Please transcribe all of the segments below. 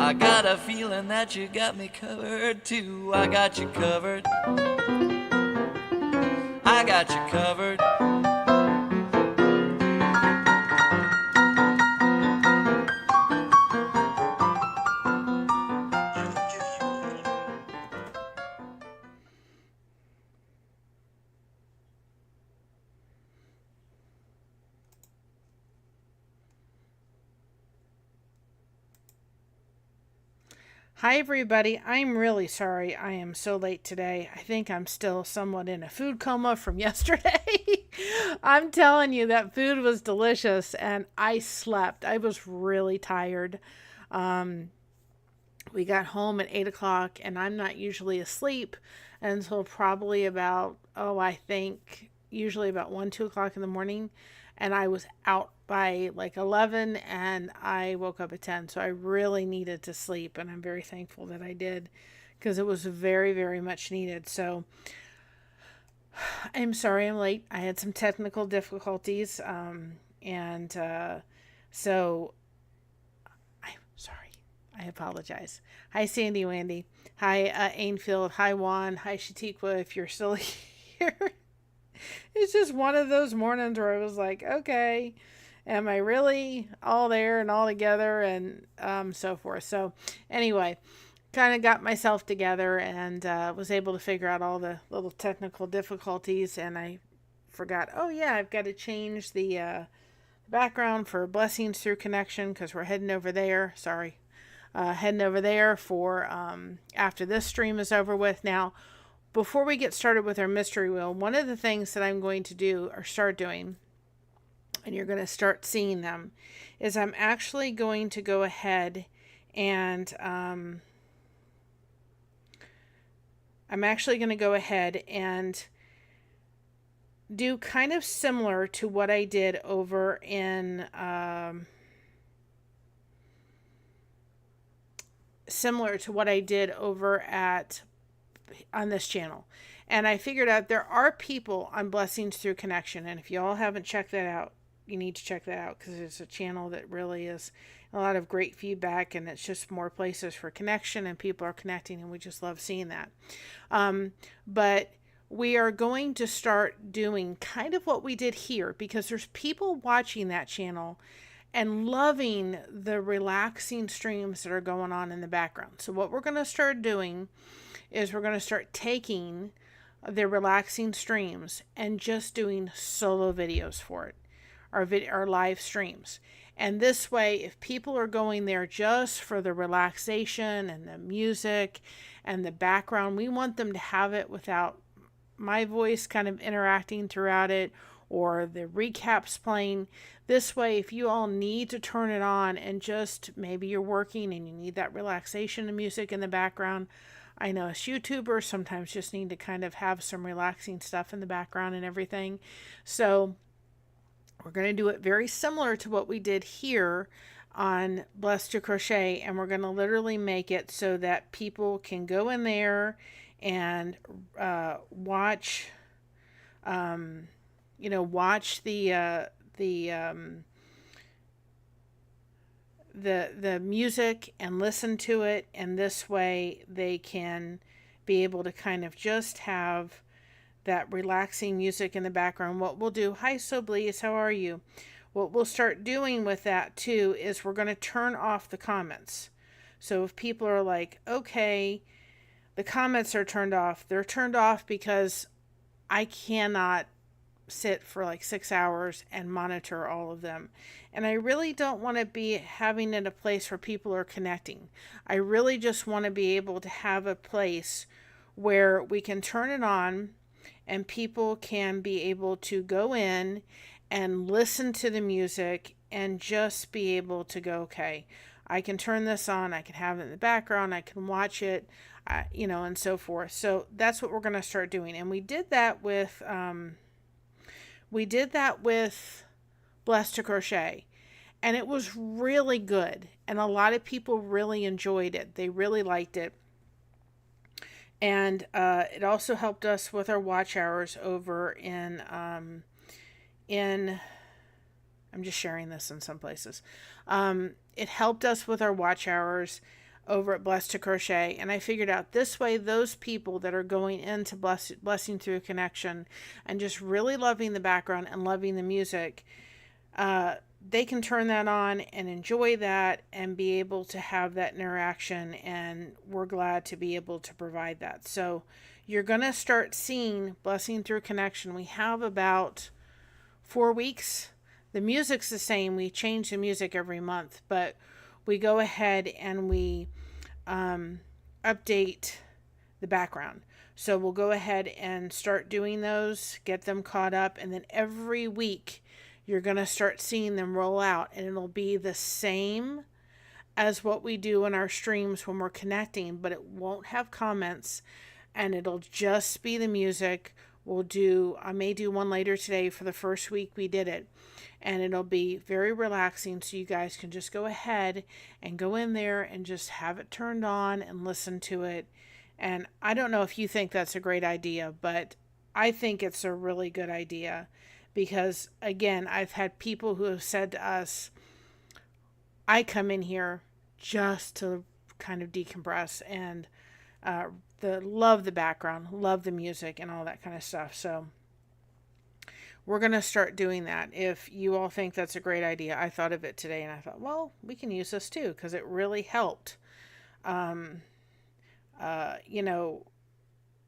I got a feeling that you got me covered too. I got you covered. I got you covered. Hi, everybody. I'm really sorry I am so late today. I think I'm still somewhat in a food coma from yesterday. I'm telling you, that food was delicious and I slept. I was really tired. Um, we got home at 8 o'clock and I'm not usually asleep until probably about, I think usually about 1, 2 o'clock in the morning. And I was out by like 11 and I woke up at 10. So I really needed to sleep and I'm very thankful that I did because it was very, very much needed. So I'm sorry I'm late. I had some technical difficulties. And so I'm sorry. I apologize. Hi, Sandy Wandy. Hi, Ainfield. Hi, Juan. Hi, Shatikwa, if you're still here. It's just one of those mornings where I was like, okay, am I really all there and all together and so forth. So anyway, kind of got myself together and was able to figure out all the little technical difficulties. And I forgot, oh yeah, I've got to change the background for Blessings Through Connection because we're heading over there. Sorry. Heading over there for after this stream is over with. Now, before we get started with our mystery wheel, one of the things that I'm going to do or start doing, and you're going to start seeing them, is I'm actually going to go ahead and do kind of similar to what I did over in on this channel. And I figured out there are people on Blessings Through Connection. And if you all haven't checked that out, you need to check that out because it's a channel that really is a lot of great feedback and it's just more places for connection and people are connecting and we just love seeing that. But we are going to start doing kind of what we did here because there's people watching that channel and loving the relaxing streams that are going on in the background. So what we're going to start doing is we're going to start taking the relaxing streams and just doing solo videos for it, our live streams. And this way, if people are going there just for the relaxation and the music and the background, we want them to have it without my voice kind of interacting throughout it or the recaps playing. This way, if you all need to turn it on and just maybe you're working and you need that relaxation and music in the background, I know us YouTubers sometimes just need to kind of have some relaxing stuff in the background and everything. So we're going to do it very similar to what we did here on Blessed to Crochet. And we're going to literally make it so that people can go in there and watch, watch the music and listen to it, and this way they can be able to kind of just have that relaxing music in the background. What we'll do, hi Soblees, how are you? What we'll start doing with that too is we're going to turn off the comments. So if people are like, okay, the comments are turned off, they're turned off because I cannot sit for like 6 hours and monitor all of them. And I really don't want to be having it a place where people are connecting. I really just want to be able to have a place where we can turn it on and people can be able to go in and listen to the music and just be able to go, okay, I can turn this on, I can have it in the background, I can watch it, and so forth. So that's what we're going to start doing. And we did that with Blessed to Crochet, and it was really good, and a lot of people really enjoyed it. They really liked it, and it also helped us with our watch hours over in I'm just sharing this in some places. It helped us with our watch hours over at Blessed to Crochet, and I figured out this way those people that are going into Blessing Through a Connection and just really loving the background and loving the music, they can turn that on and enjoy that and be able to have that interaction, and we're glad to be able to provide that. So you're going to start seeing Blessing Through Connection. We have about 4 weeks. The music's the same. We change the music every month, but we go ahead and we update the background. So we'll go ahead and start doing those, get them caught up, and then every week you're going to start seeing them roll out, and it'll be the same as what we do in our streams when we're connecting, but it won't have comments, and it'll just be the music. I may do one later today for the first week we did it, and it'll be very relaxing, so you guys can just go ahead and go in there and just have it turned on and listen to it. And I don't know if you think that's a great idea, but I think it's a really good idea, because again, I've had people who have said to us, I come in here just to kind of decompress and love the background, love the music and all that kind of stuff. So we're going to start doing that. If you all think that's a great idea, I thought of it today and I thought, well, we can use this too, because it really helped,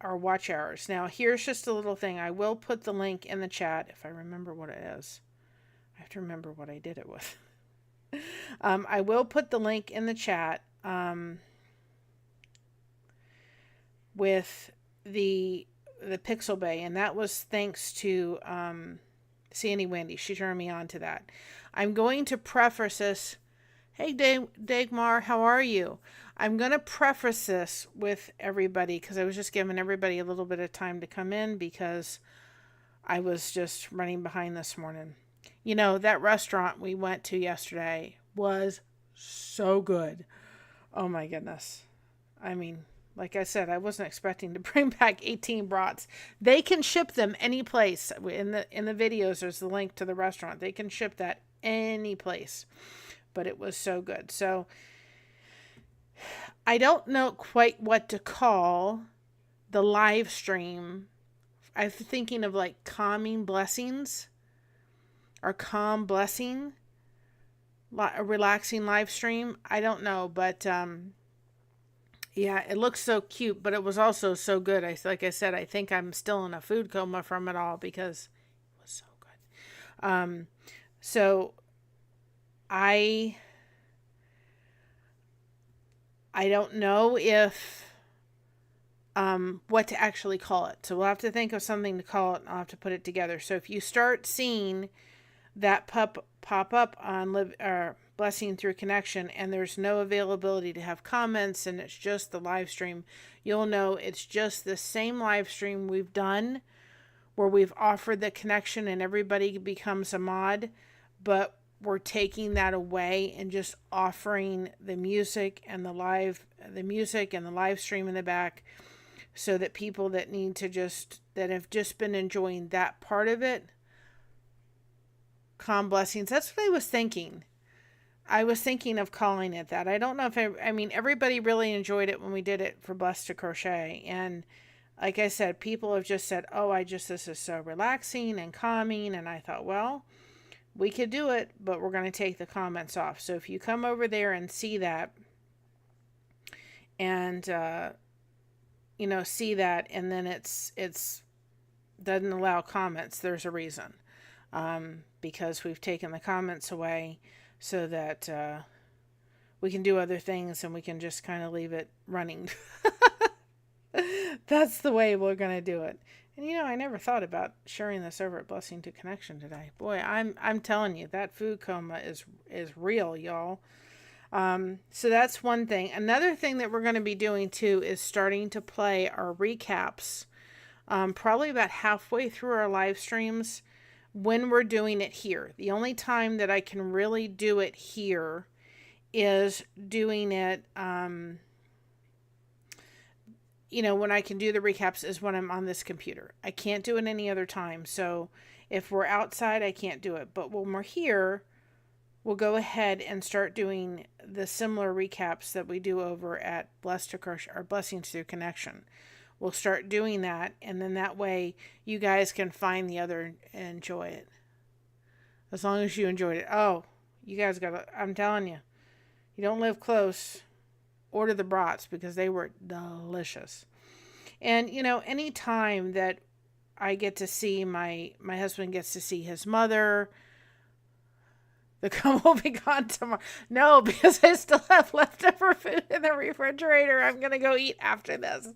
our watch hours. Now, here's just a little thing. I will put the link in the chat if I remember what it is. I have to remember what I did it with. I will put the link in the chat with the Pixel Bay, and that was thanks to Sandy Wendy. She turned me on to that. I'm going to preface this. Hey, Dagmar, how are you? I'm going to preface this with everybody, because I was just giving everybody a little bit of time to come in, because I was just running behind this morning. You know, that restaurant we went to yesterday was so good. Oh my goodness. I mean, like I said, I wasn't expecting to bring back 18 brats. They can ship them any place. In the videos, there's the link to the restaurant. They can ship that any place. But it was so good. So I don't know quite what to call the live stream. I'm thinking of like calming blessings or calm blessing, a relaxing live stream. I don't know, but yeah, it looks so cute, but it was also so good. Like I said, I think I'm still in a food coma from it all, because it was so good. So I don't know if what to actually call it. So we'll have to think of something to call it, and I'll have to put it together. So if you start seeing that pop up on Blessing Through Connection, and there's no availability to have comments, and it's just the live stream, you'll know it's just the same live stream we've done where we've offered the connection and everybody becomes a mod, but we're taking that away and just offering the music and the live stream in the back, so that people that have just been enjoying that part of it, calm blessings. That's what I was thinking. I was thinking of calling it that. I don't know if everybody really enjoyed it when we did it for Blessed to Crochet. And like I said, people have just said, oh, this is so relaxing and calming. And I thought, well, we could do it, but we're going to take the comments off. So if you come over there and see that, and, see that, and then it's doesn't allow comments, there's a reason. Because we've taken the comments away so that we can do other things, and we can just kind of leave it running. That's the way we're going to do it. And I never thought about sharing this over at Blessing to Connection today. Boy, I'm telling you, that food coma is real, y'all. So that's one thing. Another thing that we're going to be doing too is starting to play our recaps, probably about halfway through our live streams, when we're doing it here. The only time that I can really do it here is doing it, when I can do the recaps is when I'm on this computer. I can't do it any other time. So if we're outside, I can't do it. But when we're here, we'll go ahead and start doing the similar recaps that we do over at Blessed to Crochet or Blessings Through Connection. We'll start doing that, and then that way you guys can find the other and enjoy it. As long as you enjoyed it. Oh, you guys gotta, I'm telling you, you don't live close, order the brats because they were delicious. And, any time that I get to see my husband gets to see his mother, the cum will be gone tomorrow. No, because I still have leftover food in the refrigerator. I'm gonna go eat after this.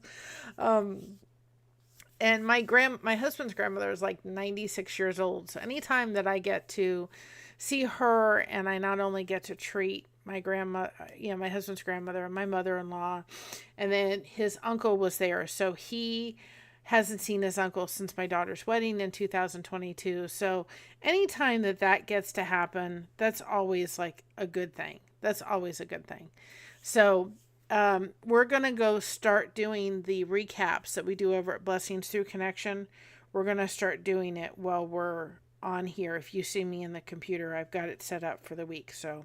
And my husband's grandmother is like 96 years old. So anytime that I get to see her, and I not only get to treat my grandma, my husband's grandmother and my mother-in-law, and then his uncle was there. So he hasn't seen his uncle since my daughter's wedding in 2022. So anytime that gets to happen, that's always like a good thing. That's always a good thing. So we're going to go start doing the recaps that we do over at Blessings Through Connection. We're going to start doing it while we're on here. If you see me in the computer, I've got it set up for the week. So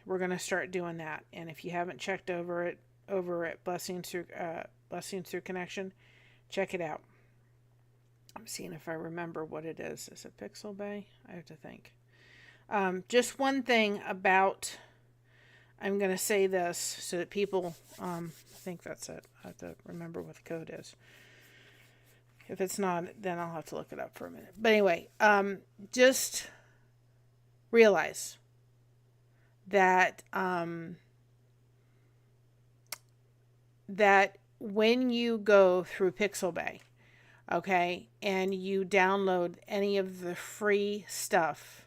we're going to start doing that. And if you haven't checked over at Blessings Through Connection, check it out. I'm seeing if I remember what it is. Is it Pixel Bay? I have to think. Just one thing about, I'm going to say this so that people, I think that's it. I have to remember what the code is. If it's not, then I'll have to look it up for a minute. But anyway, just realize that that when you go through Pixel Bay, okay, and you download any of the free stuff,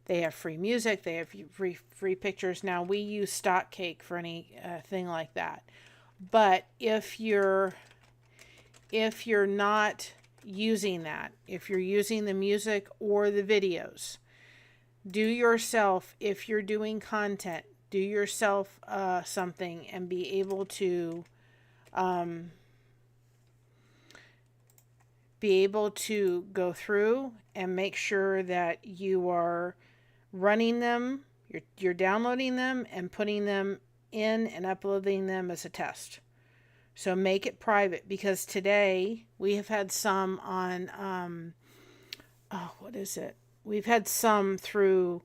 they have free music, they have free pictures. Now we use Stock Cake for any thing like that. But if you're not using that, if you're using the music or the videos, do yourself, if you're doing content, do yourself something and be able to go through and make sure that you are running them, you're downloading them and putting them in and uploading them as a test. So make it private, because today we have had some on, what is it? We've had some through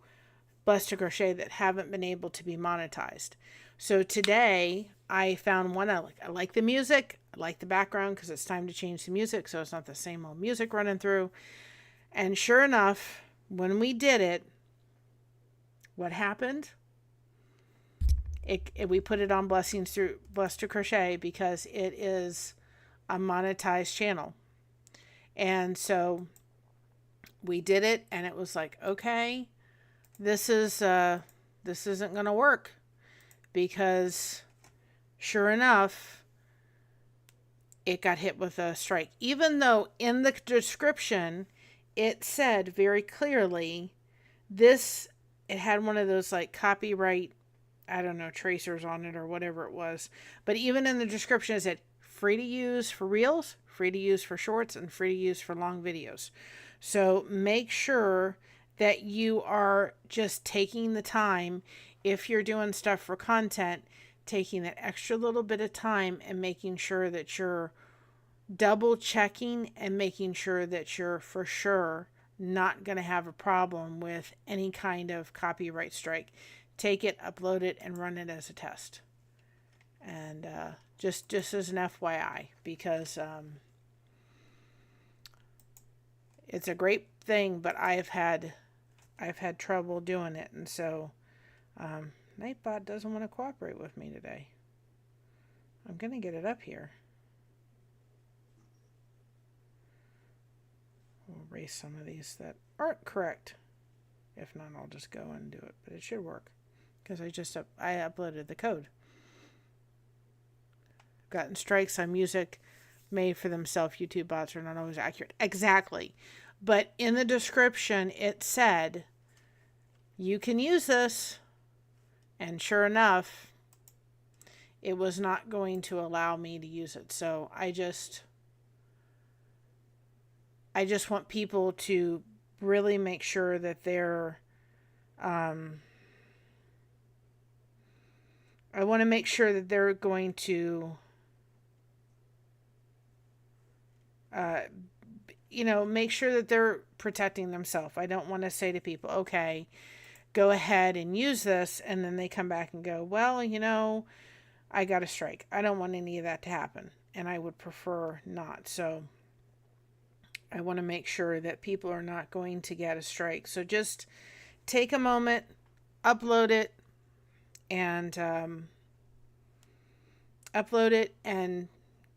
Blessed to Crochet that haven't been able to be monetized. So today I found one I like. I like the music. I like the background because it's time to change the music, so it's not the same old music running through. And sure enough, when we did it, what happened? We put it on Blessings Through Blessed to Crochet because it is a monetized channel. And so we did it, and it was like, okay, this isn't going to work, because sure enough, it got hit with a strike. Even though in the description, it said very clearly, it had one of those like copyright, I don't know, tracers on it or whatever it was. But even in the description, it said free to use for reels, free to use for shorts, and free to use for long videos. So make sure that you are just taking the time, if you're doing stuff for content, taking that extra little bit of time and making sure that you're double checking and making sure that you're for sure not going to have a problem with any kind of copyright strike. Take it, upload it, and run it as a test. And just as an FYI, because it's a great thing, but I've had trouble doing it, and so Nightbot doesn't want to cooperate with me today. I'm going to get it up here. We'll erase some of these that aren't correct. If not, I'll just go and do it, but it should work because I uploaded the code. I've gotten strikes on music made for themselves. YouTube bots are not always accurate. Exactly. But in the description, it said, you can use this. And sure enough, it was not going to allow me to use it. So I just want people to really make sure that they're Um, I want to make sure that they're going to, uh, make sure that they're protecting themselves. I don't want to say to people, okay, go ahead and use this, and then they come back and go, well, I got a strike. I don't want any of that to happen, and I would prefer not. So I want to make sure that people are not going to get a strike. So just take a moment, upload it, and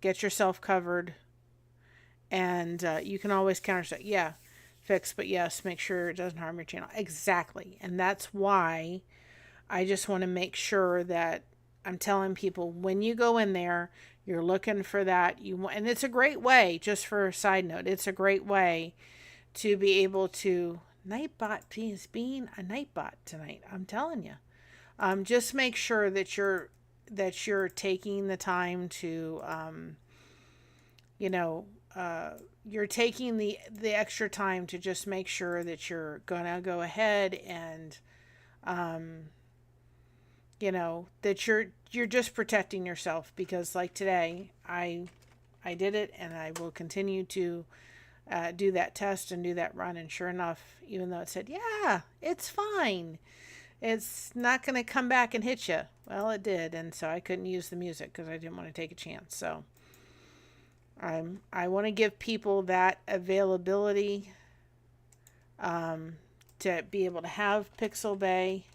get yourself covered. And you can always counter say, yeah, fix, but yes, make sure it doesn't harm your channel. Exactly. And that's why I just want to make sure that I'm telling people when you go in there, you're looking for that. And it's a great way, just for a side note, it's a great way to be able to, Nightbot is being a Nightbot tonight. I'm telling you. Just make sure that you're taking the time to, you're taking the extra time to just make sure that you're gonna go ahead and, that you're just protecting yourself, because like today, I did it, and I will continue to do that test and do that run. And sure enough, even though it said, yeah, it's fine, it's not going to come back and hit you. Well, it did. And so I couldn't use the music because I didn't want to take a chance. So I want to give people that availability to be able to have Pixel Bay,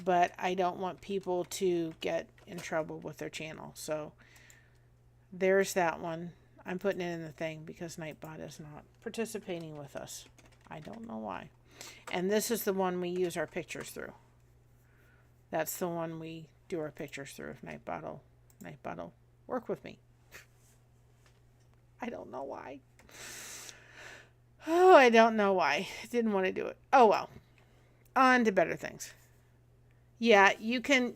but I don't want people to get in trouble with their channel. So there's that one. I'm putting it in the thing because Nightbot is not participating with us. I don't know why. And this is the one we use our pictures through. That's the one we do our pictures through. If Nightbot will work with me. I don't know why. Oh, I don't know why. Didn't want to do it. Oh well. On to better things. Yeah, you can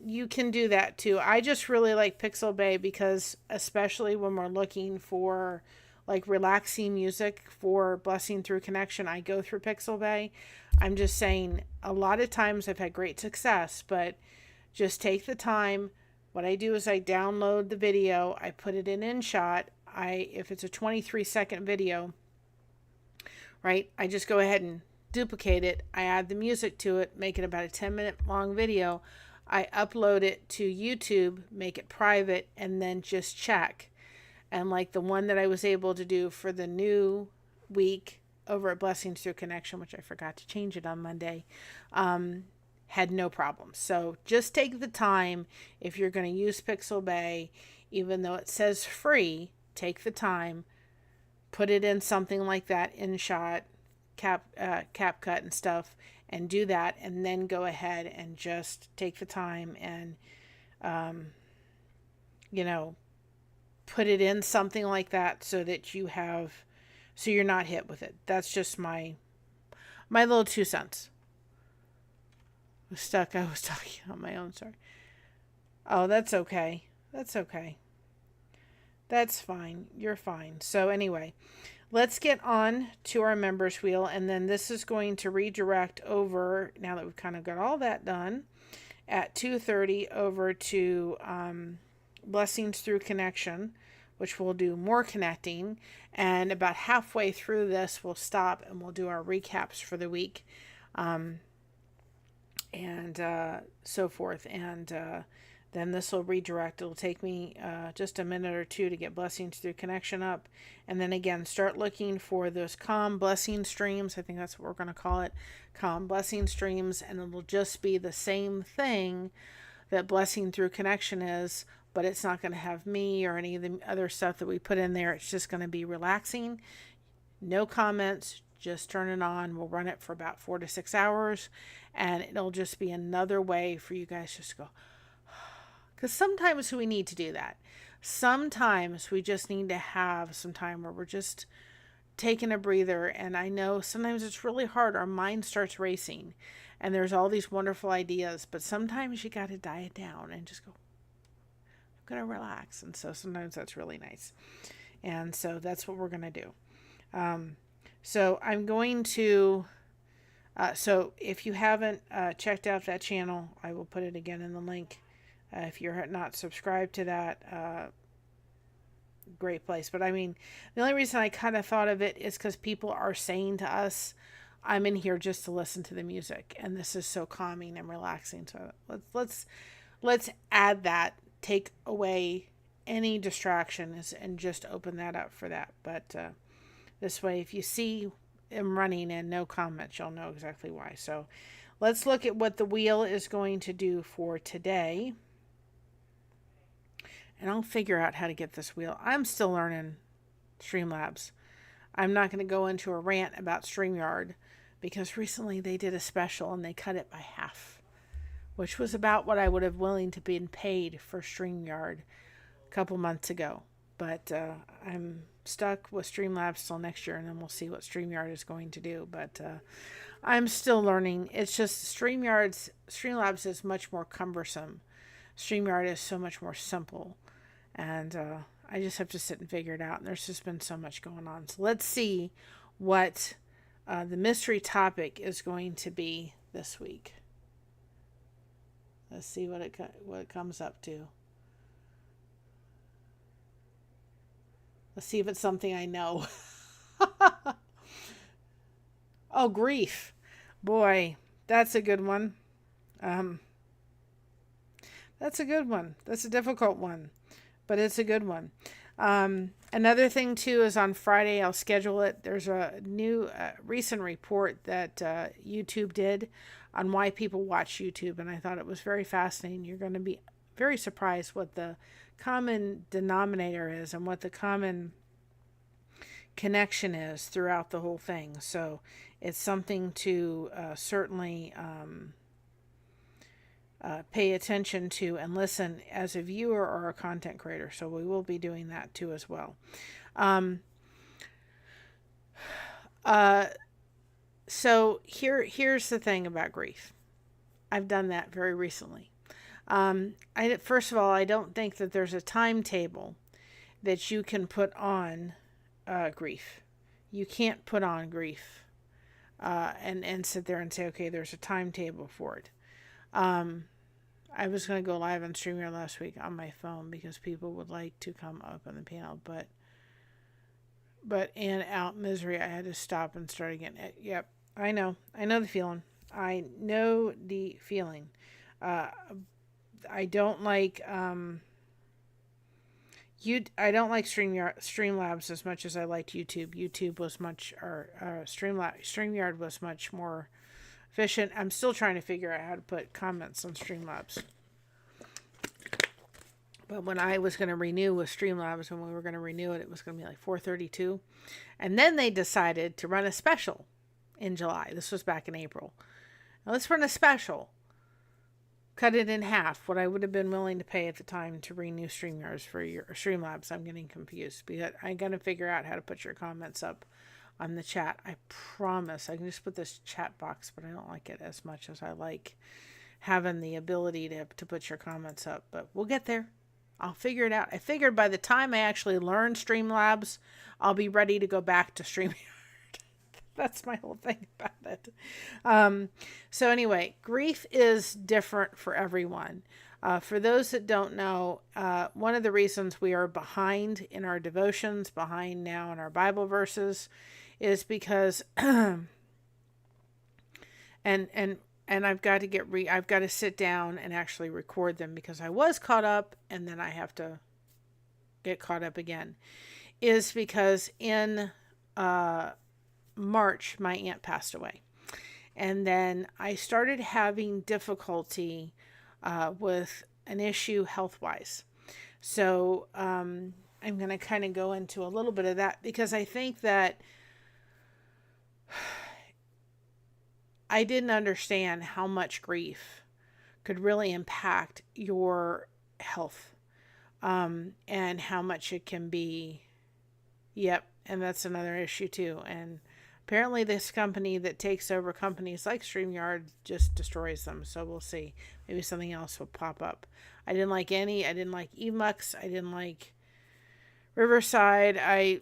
do that too. I just really like Pixel Bay because, especially when we're looking for like relaxing music for Blessing Through Connection, I go through Pixel Bay. I'm just saying, a lot of times I've had great success, but just take the time. What I do is I download the video, I put it in InShot. If it's a 23-second video, right, I just go ahead and duplicate it. I add the music to it, make it about a 10-minute long video. I upload it to YouTube, make it private, and then just check. And like the one that I was able to do for the new week over at Blessings Through Connection, which I forgot to change it on Monday, had no problems. So just take the time. If you're going to use Pixel Bay, even though it says free, take the time, put it in something like that, InShot, CapCut and stuff, and do that, and then go ahead and just take the time and put it in something like that so that you're not hit with it. That's just my little 2 cents. I was talking on my own, sorry. Oh, that's okay. That's fine. You're fine. So anyway, let's get on to our members wheel, and then this is going to redirect over, now that we've kind of got all that done, at 2:30 over to Blessings Through Connection, which we'll do more connecting, and about halfway through this we'll stop and we'll do our recaps for the week, and so forth, and then this will redirect. It'll take me just a minute or two to get Blessings Through Connection up. And then again, start looking for those calm blessing streams. I think that's what we're going to call it. Calm blessing streams. And it'll just be the same thing that Blessing Through Connection is, but it's not going to have me or any of the other stuff that we put in there. It's just going to be relaxing. No comments. Just turn it on. We'll run it for about 4 to 6 hours. And it'll just be another way for you guys just to go, because sometimes we need to do that. Sometimes we just need to have some time where we're just taking a breather. And I know sometimes it's really hard. Our mind starts racing and there's all these wonderful ideas, but sometimes you got to diet down and just go, I'm going to relax. And so sometimes that's really nice. And so that's what we're going to do. So I'm going to So if you haven't checked out that channel, I will put it again in the link. If you're not subscribed to that, great place. But I mean, the only reason I kind of thought of it is because people are saying to us, I'm in here just to listen to the music, and this is so calming and relaxing. So let's add that, take away any distractions, and just open that up for that. But this way, if you see him running and no comments, you'll know exactly why. So let's look at what the wheel is going to do for today. And I'll figure out how to get this wheel. I'm still learning Streamlabs. I'm not going to go into a rant about StreamYard because recently they did a special and they cut it by half, which was about what I would have willing to been paid for StreamYard a couple months ago. But I'm stuck with Streamlabs till next year, and then we'll see what StreamYard is going to do. But I'm still learning. It's just Streamlabs is much more cumbersome. StreamYard is so much more simple. And I just have to sit and figure it out. And there's just been so much going on. So let's see what the mystery topic is going to be this week. Let's see what it comes up to. Let's see if it's something I know. Oh, grief. Boy, that's a good one. That's a good one. That's a difficult one, but it's a good one. Another thing too is on Friday I'll schedule it. There's a new recent report that YouTube did on why people watch YouTube, and I thought it was very fascinating. You're going to be very surprised what the common denominator is and what the common connection is throughout the whole thing. So it's something to certainly pay attention to and listen as a viewer or a content creator. So we will be doing that too as well. So here's the thing about grief. I've done that very recently. First of all, I don't think that there's a timetable that you can put on grief. You can't put on grief and sit there and say, okay, there's a timetable for it. I was going to go live on StreamYard last week on my phone because people would like to come up on the panel, but in out misery, I had to stop and start again. Yep, I know the feeling. I know the feeling. I don't like I don't like Streamlabs as much as I liked YouTube. YouTube was much, or StreamYard was much more efficient. I'm still trying to figure out how to put comments on Streamlabs. But when I was going to renew with Streamlabs, when we were going to renew it, it was going to be like $4.32. And then they decided to run a special in July. This was back in April. Now let's run a special. Cut it in half, what I would have been willing to pay at the time to renew Streamlabs. I'm getting confused because I'm going to figure out how to put your comments up on the chat. I promise. I can just put this chat box, but I don't like it as much as I like having the ability to put your comments up. But we'll get there. I'll figure it out. I figured by the time I actually learn Streamlabs, I'll be ready to go back to StreamYard. That's my whole thing about it. So anyway, grief is different for everyone. For those that don't know, one of the reasons we are behind in our devotions, behind now in our Bible verses, is because, and I've got to I've got to sit down and actually record them because I was caught up and then I have to get caught up again, is because in March, my aunt passed away. And then I started having difficulty with an issue health-wise. So I'm going to kind of go into a little bit of that because I think that I didn't understand how much grief could really impact your health and how much it can be. Yep, and that's another issue too. And apparently this company that takes over companies like StreamYard just destroys them. So we'll see. Maybe something else will pop up. I didn't like Emux. I didn't like Riverside.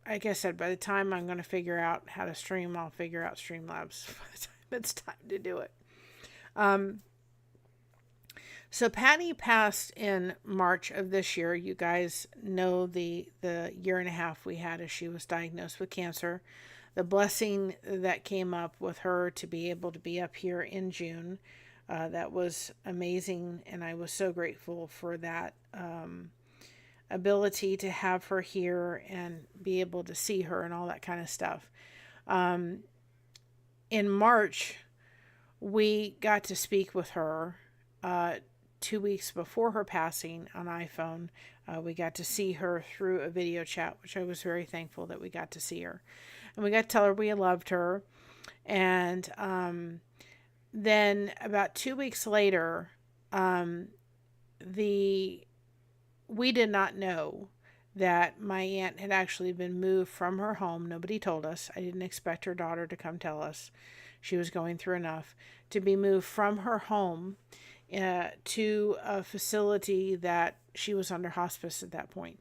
Like I said, by the time I'm going to figure out how to stream, I'll figure out Streamlabs by the time It's time to do it. Um, so Patty passed in March of this year. You guys know the year and a half we had as she was diagnosed with cancer. The blessing that came up with her to be able to be up here in June. That was amazing, and I was so grateful for that ability to have her here and be able to see her and all that kind of stuff. Um, in March, we got to speak with her 2 weeks before her passing on iPhone. We got to see her through a video chat, which I was very thankful that we got to see her. And we got to tell her we loved her. And then about 2 weeks later, we did not know that my aunt had actually been moved from her home. Nobody told us. I didn't expect her daughter to come tell us. She was going through enough to be moved from her home to a facility that she was under hospice at that point.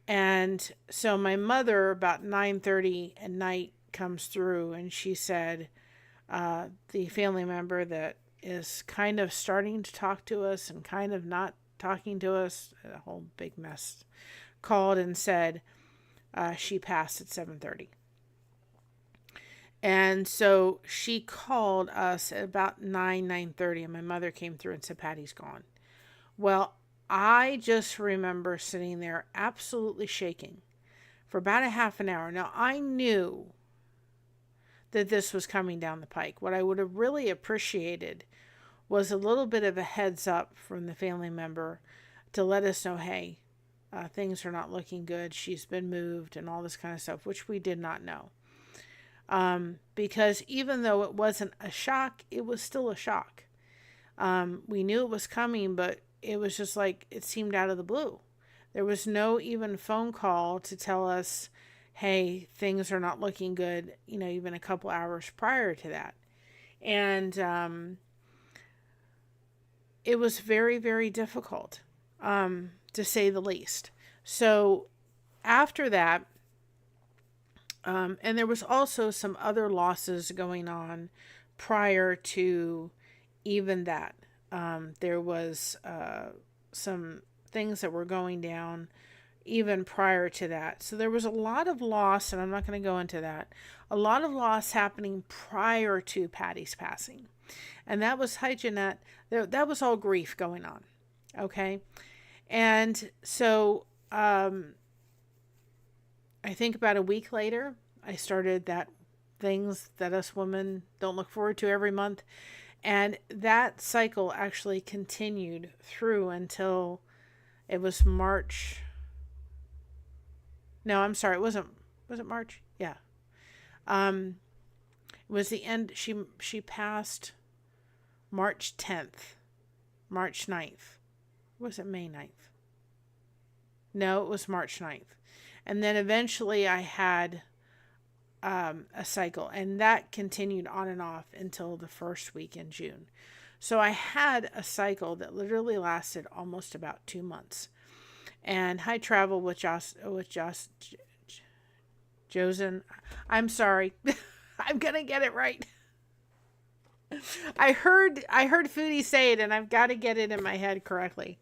And so my mother, about 9:30 at night, comes through and she said, the family member that is kind of starting to talk to us and kind of not talking to us, a whole big mess, called and said she passed at 7:30. And so she called us at about 9:30, and my mother came through and said, Patty's gone. Well, I just remember sitting there absolutely shaking for about a half an hour. Now, I knew that this was coming down the pike. What I would have really appreciated was a little bit of a heads up from the family member to let us know, hey, things are not looking good. She's been moved and all this kind of stuff, which we did not know. Because even though it wasn't a shock, it was still a shock. We knew it was coming, but it was just like it seemed out of the blue. There was no even phone call to tell us, hey, things are not looking good, even a couple hours prior to that. And it was very, very difficult, to say the least. So after that, and there was also some other losses going on prior to even that. There was some things that were going down even prior to that. So there was a lot of loss, and I'm not going to go into that. A lot of loss happening prior to Patty's passing. And that was, hi Jeanette, that was all grief going on. Okay. And so I think about a week later, I started that things that us women don't look forward to every month. And that cycle actually continued through until it was March. No, I'm sorry. Was it March? Yeah. It was the end. She passed March 10th, March 9th. Was it May 9th? No, it was March 9th. And then eventually I had a cycle, and that continued on and off until the first week in June. So I had a cycle that literally lasted almost about 2 months. And I traveled with Josen. I'm sorry. I'm going to get it right. I heard Foodie say it, and I've got to get it in my head correctly.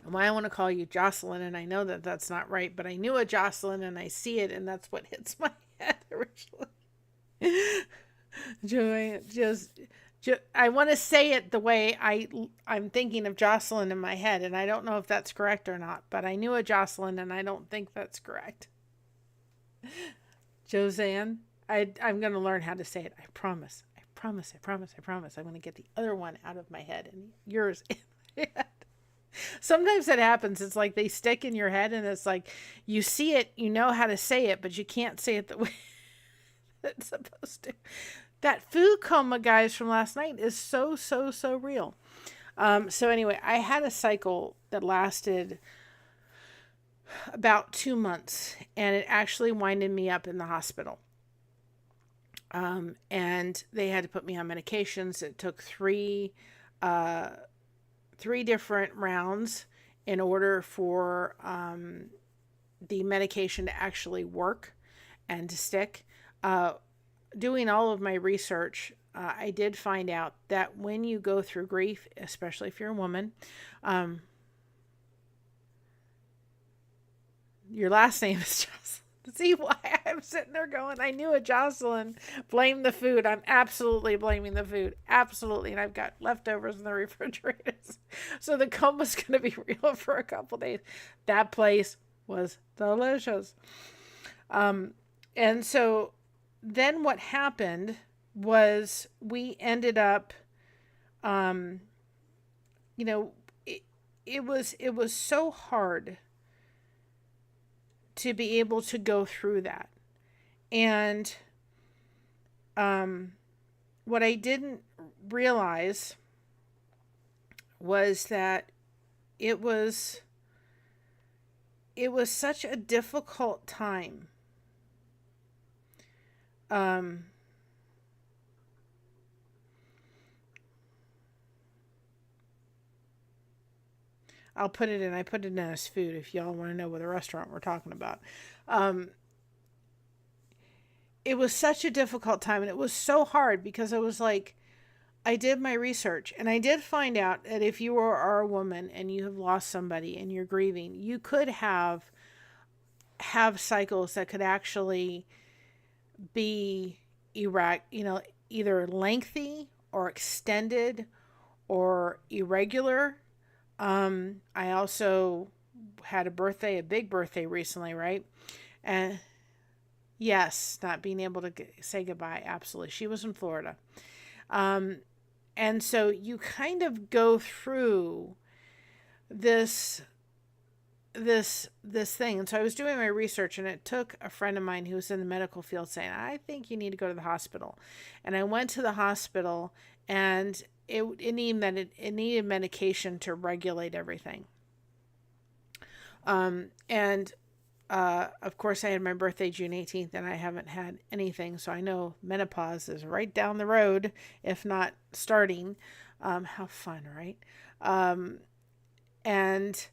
Why I want to call you Jocelyn, and I know that that's not right, but I knew a Jocelyn, and I see it, and that's what hits my head originally. I want to say it the way I'm thinking of Jocelyn in my head, and I don't know if that's correct or not, but I knew a Jocelyn, and I don't think that's correct. Josanne, I'm going to learn how to say it. I promise. I'm going to get the other one out of my head and yours in my head. Sometimes that happens. It's like they stick in your head, and it's like you see it, you know how to say it, but you can't say it the way it's supposed to. That food coma, guys, from last night is so real. So anyway, I had a cycle that lasted about 2 months, and it actually winded me up in the hospital. And they had to put me on medications. It took three different rounds in order for the medication to actually work and to stick. doing all of my research, I did find out that when you go through grief, especially if you're a woman, um, your last name is Jocelyn. See why I'm sitting there going, I knew it, Jocelyn. Blame the food. I'm absolutely blaming the food. Absolutely. And I've got leftovers in the refrigerators. So the coma's going to be real for a couple days. That place was delicious. And so then what happened was we ended up, um, you know, it was so hard to be able to go through that. And what I didn't realize was that it was it was such a difficult time. Um, I'll put it in. I put it in as food if y'all want to know what the restaurant we're talking about. Um, it was such a difficult time, and it was so hard because it was like I did my research, and I did find out that if you are a woman and you have lost somebody and you're grieving, you could have cycles that could actually be either lengthy or extended or irregular. I also had a big birthday recently, right? And yes, not being able to say goodbye. Absolutely. She was in Florida. Um, and so you kind of go through this this thing. And so I was doing my research, and it took a friend of mine who was in the medical field saying, I think you need to go to the hospital. And I went to the hospital, and it needed medication to regulate everything. And of course, I had my birthday June 18th, and I haven't had anything, so I know menopause is right down the road, if not starting. How fun, right? Um, and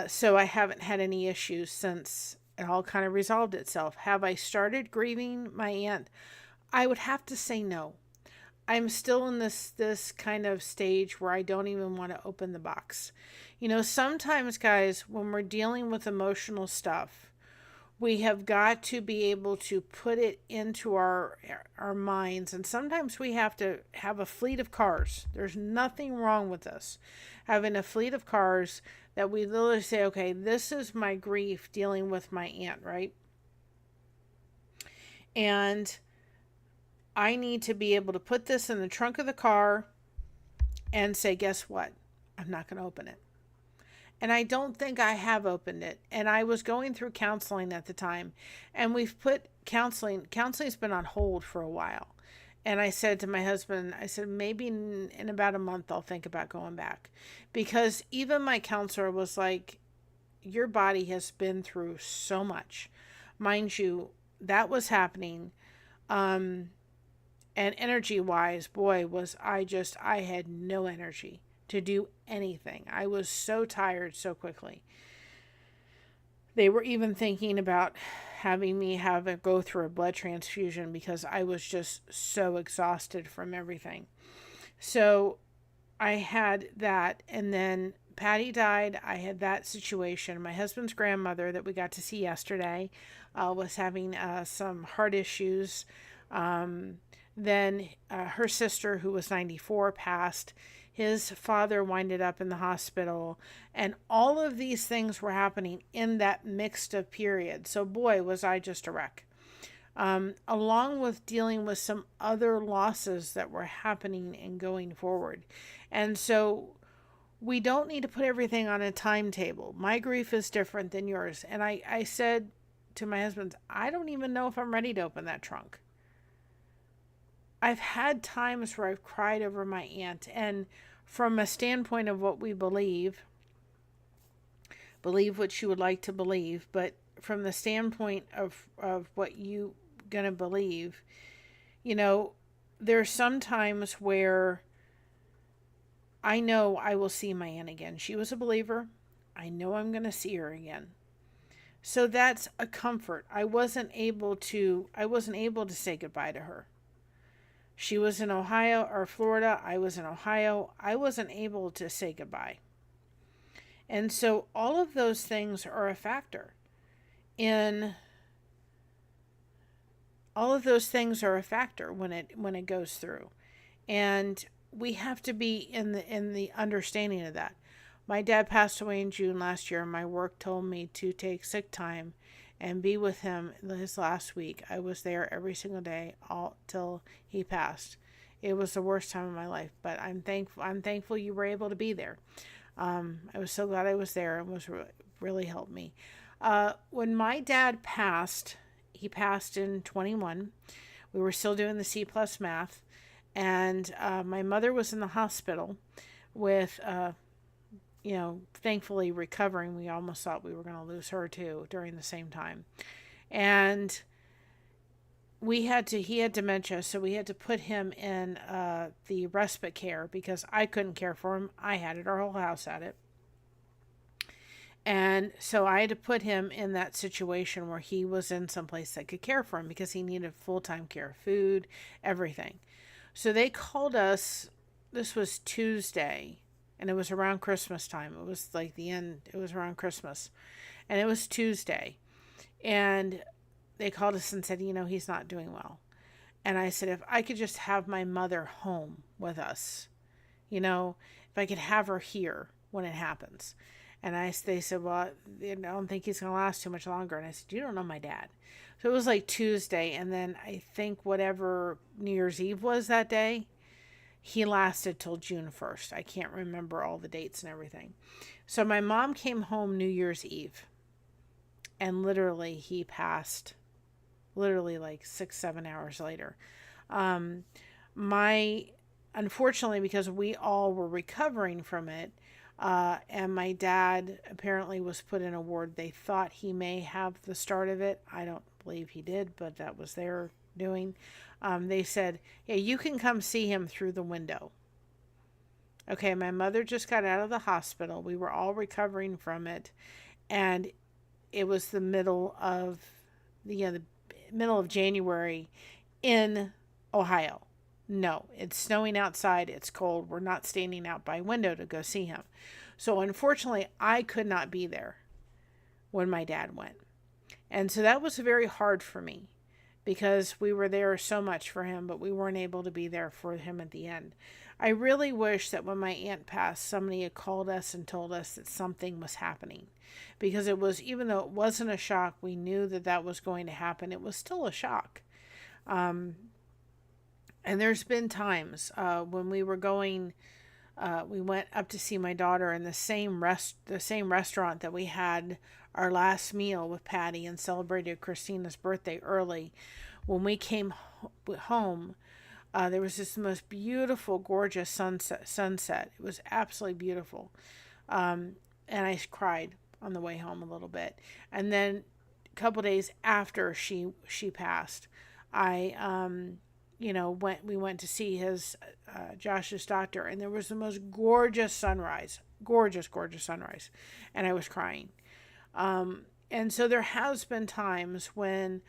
so I haven't had any issues since it all kind of resolved itself. Have I started grieving my aunt? I would have to say no. I'm still in this kind of stage where I don't even want to open the box. Sometimes, guys, when we're dealing with emotional stuff, we have got to be able to put it into our minds, and sometimes we have to have a fleet of cars. There's nothing wrong with us having a fleet of cars that we literally say, okay, this is my grief dealing with my aunt, right? And I need to be able to put this in the trunk of the car and say, guess what? I'm not going to open it. And I don't think I have opened it. And I was going through counseling at the time, and we've put counseling's been on hold for a while. And I said to my husband, I said, maybe in about a month I'll think about going back. Because even my counselor was like, your body has been through so much. Mind you, that was happening. And energy wise, boy, I had no energy to do anything. I was so tired so quickly. They were even thinking about having me go through a blood transfusion because I was just so exhausted from everything. So I had that, and then Patty died. I had that situation. My husband's grandmother that we got to see yesterday was having some heart issues. Then her sister, who was 94, passed. His father winded up in the hospital. And all of these things were happening in that mixed of period. So boy, was I just a wreck. Along with dealing with some other losses that were happening and going forward. And so we don't need to put everything on a timetable. My grief is different than yours. And I said to my husband, I don't even know if I'm ready to open that trunk. I've had times where I've cried over my aunt, and from a standpoint of what we believe what you would like to believe, but from the standpoint of what you gonna believe, there's some times where I know I will see my aunt again. She was a believer. I know I'm gonna see her again. So that's a comfort. I wasn't able to say goodbye to her. She was in Ohio or Florida. I was in Ohio. I wasn't able to say goodbye. And so all of those things are a factor in all of those things are a factor when it goes through. And we have to be in the understanding of that. My dad passed away in June last year, and my work told me to take sick time and be with him his last week. I was there every single day all till he passed. It was the worst time of my life, but I'm thankful you were able to be there. I was so glad I was there. It was really helped me. When my dad passed, he passed in 21. We were still doing the C plus math, and my mother was in the hospital with, thankfully recovering. We almost thought we were going to lose her too during the same time, and he had dementia, so we had to put him in the respite care because I couldn't care for him. I had it, our whole house had it. And so I had to put him in that situation where he was in some place that could care for him because he needed full-time care, food, everything. So they called us, this was Tuesday, and it was around Christmas time. It was like the end, it was around Christmas. And it was Tuesday. And they called us and said, he's not doing well. And I said, if I could just have my mother home with us, if I could have her here when it happens. And they said, well, I don't think he's going to last too much longer. And I said, you don't know my dad. So it was like Tuesday. And then I think whatever New Year's Eve was that day, he lasted till June 1st. I can't remember all the dates and everything. So my mom came home New Year's Eve. And literally he passed literally like 6-7 hours later. Unfortunately, because we all were recovering from it, and my dad apparently was put in a ward. They thought he may have the start of it. I don't believe he did, but that was their doing. They said, yeah, you can come see him through the window. Okay, my mother just got out of the hospital. We were all recovering from it. And it was the middle of the middle of January in Ohio. No, it's snowing outside. It's cold. We're not standing out by a window to go see him. So unfortunately, I could not be there when my dad went. And so that was very hard for me because we were there so much for him, but we weren't able to be there for him at the end. I really wish that when my aunt passed, somebody had called us and told us that something was happening. Because it was, even though it wasn't a shock, we knew that that was going to happen. It was still a shock. And there's been times when we were going, we went up to see my daughter in the same restaurant that we had our last meal with Patty and celebrated Christina's birthday early. When we came home, there was this most beautiful, gorgeous sunset. It was absolutely beautiful. And I cried on the way home a little bit. And then a couple days after she passed, we went to see Josh's doctor, and there was the most gorgeous sunrise, gorgeous sunrise, and I was crying. And so there has been times when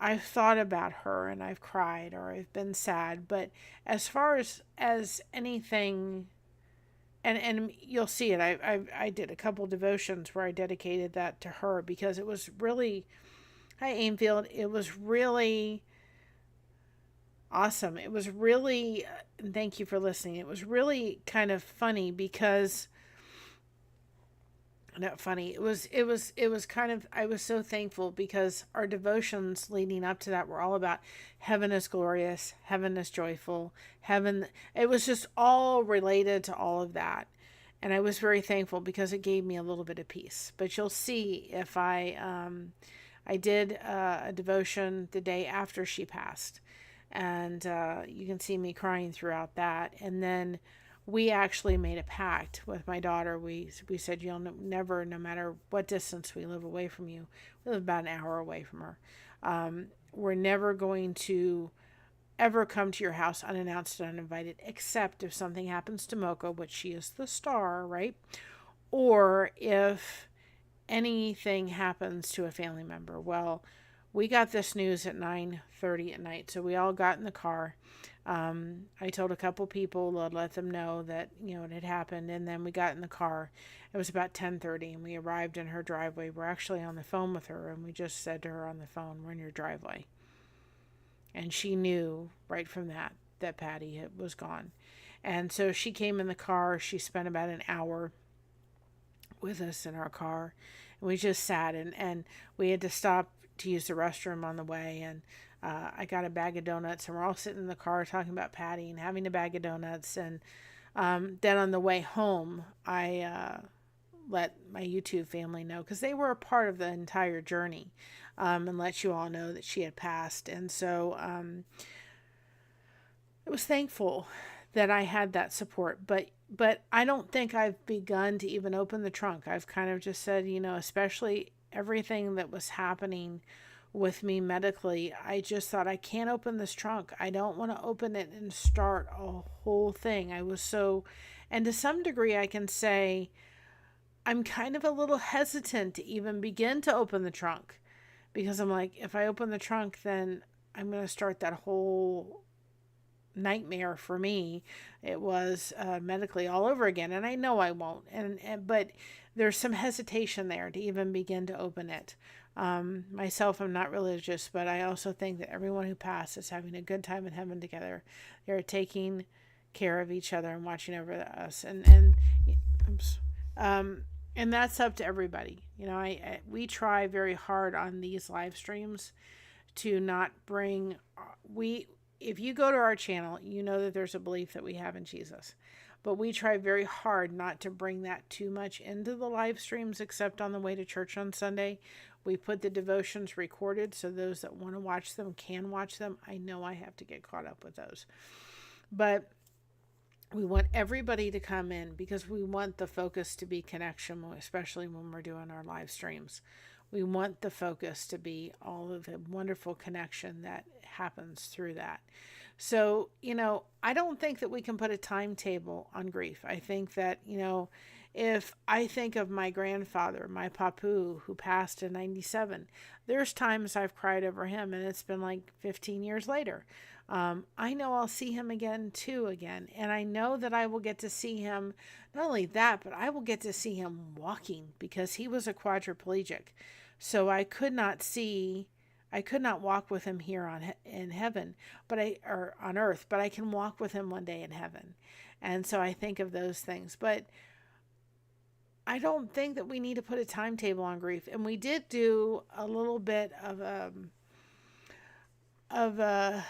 I've thought about her and I've cried or I've been sad, but as far as anything, and you'll see it, I did a couple devotions where I dedicated that to her because it was really, hi Aimfield, it was really awesome. It was really, and thank you for listening. It was really kind of funny because, not funny. It was kind of, I was so thankful because our devotions leading up to that were all about heaven is glorious, heaven is joyful, heaven. It was just all related to all of that. And I was very thankful because it gave me a little bit of peace. But you'll see if I did a devotion the day after she passed. And you can see me crying throughout that. And then we actually made a pact with my daughter. We said, you'll never, no matter what distance we live away from you, we live about an hour away from her. We're never going to ever come to your house unannounced and uninvited, except if something happens to Moko, which she is the star, right? Or if anything happens to a family member. Well, we got this news at 9:30 at night, so we all got in the car. I told a couple people to let them know that it had happened, and then we got in the car. It was about 10:30, and we arrived in her driveway. We're actually on the phone with her, and we just said to her on the phone, "We're in your driveway," and she knew right from that Patty was gone. And so she came in the car. She spent about an hour with us in our car, and we just sat, and we had to stop to use the restroom on the way, and I got a bag of donuts, and we're all sitting in the car talking about Patty and having a bag of donuts. And then on the way home, I let my YouTube family know, because they were a part of the entire journey, and let you all know that she had passed. And so it was thankful that I had that support. But I don't think I've begun to even open the trunk. I've kind of just said, especially everything that was happening with me medically, I just thought, I can't open this trunk. I don't want to open it and start a whole thing. I was so, and to some degree I can say I'm kind of a little hesitant to even begin to open the trunk, because I'm like, if I open the trunk, then I'm going to start that whole nightmare for me. It was medically all over again, and I know I won't. But there's some hesitation there to even begin to open it. Myself, I'm not religious, but I also think that everyone who passed is having a good time in heaven together. They're taking care of each other and watching over us, and that's up to everybody. We try very hard on these live streams to not bring if you go to our channel, you know that there's a belief that we have in Jesus. But we try very hard not to bring that too much into the live streams, except on the way to church on Sunday. We put the devotions recorded, so those that want to watch them can watch them. I know I have to get caught up with those. But we want everybody to come in, because we want the focus to be connection, especially when we're doing our live streams. We want the focus to be all of the wonderful connection that happens through that. So, I don't think that we can put a timetable on grief. I think that, if I think of my grandfather, my papu, who passed in 97, there's times I've cried over him, and it's been like 15 years later. I know I'll see him again. And I know that I will get to see him. Not only that, but I will get to see him walking, because he was a quadriplegic. So I could not walk with him here in heaven, or on earth, but I can walk with him one day in heaven. And so I think of those things, but I don't think that we need to put a timetable on grief. And we did do a little bit of a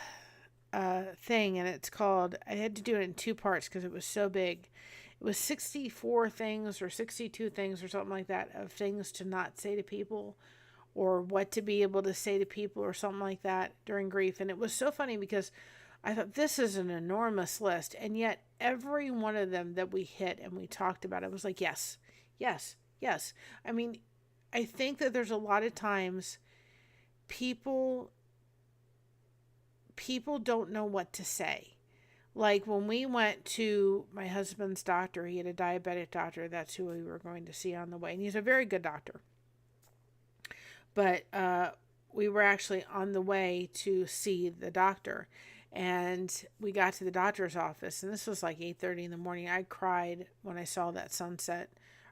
thing, and it's called, I had to do it in 2 parts because it was so big. It was 64 things or 62 things or something like that, of things to not say to people, or what to be able to say to people, or something like that during grief. And it was so funny, because I thought, this is an enormous list, and yet every one of them that we hit and we talked about, it was like, yes, yes, yes. I mean, I think that there's a lot of times people don't know what to say. Like when we went to my husband's doctor, he had a diabetic doctor. That's who we were going to see on the way. And he's a very good doctor. But we were actually on the way to see the doctor. And we got to the doctor's office. And this was like 8:30 in the morning. I cried when I saw that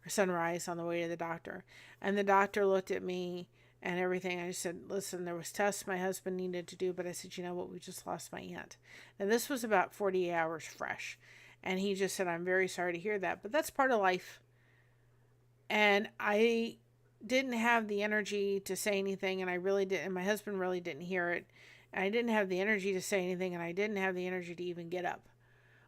sunrise on the way to the doctor. And the doctor looked at me and everything. I just said, listen, there was tests my husband needed to do, but I said, you know what, we just lost my aunt. And this was about 48 hours fresh. And he just said, I'm very sorry to hear that, but that's part of life. And I didn't have the energy to say anything, and I really didn't, and my husband really didn't hear it. And I didn't have the energy to say anything, and I didn't have the energy to even get up.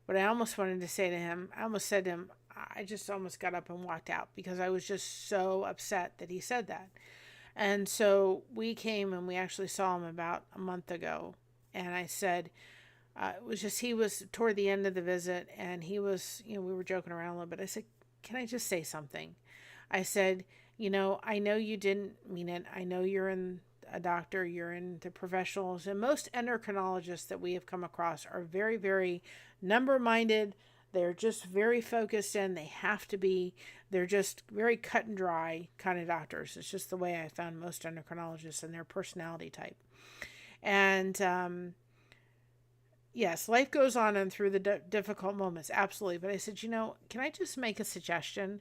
But I almost wanted to say to him, I just almost got up and walked out, because I was just so upset that he said that. And so we came and we actually saw him about a month ago. And I said, it was just, he was toward the end of the visit, and he was, we were joking around a little bit. I said, can I just say something? I said, I know you didn't mean it. I know you're a doctor, you're into professionals, and most endocrinologists that we have come across are very, very number-minded. They're just very focused in. They have to be. They're just very cut and dry kind of doctors. It's just the way I found most endocrinologists and their personality type. And yes, life goes on and through the difficult moments, absolutely. But I said, can I just make a suggestion?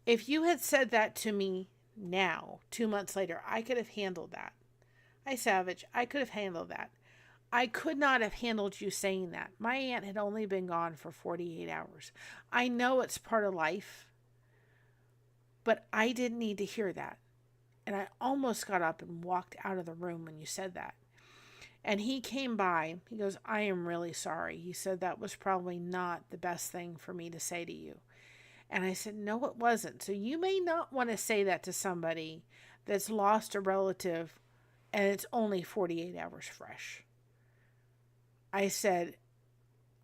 If you had said that to me now, 2 months later, I could have handled that. Hi, Savage. I could have handled that. I could not have handled you saying that. My aunt had only been gone for 48 hours. I know it's part of life, but I didn't need to hear that. And I almost got up and walked out of the room when you said that. And he came by. He goes, I am really sorry. He said that was probably not the best thing for me to say to you. And I said, no, it wasn't. So you may not want to say that to somebody that's lost a relative and it's only 48 hours fresh. I said,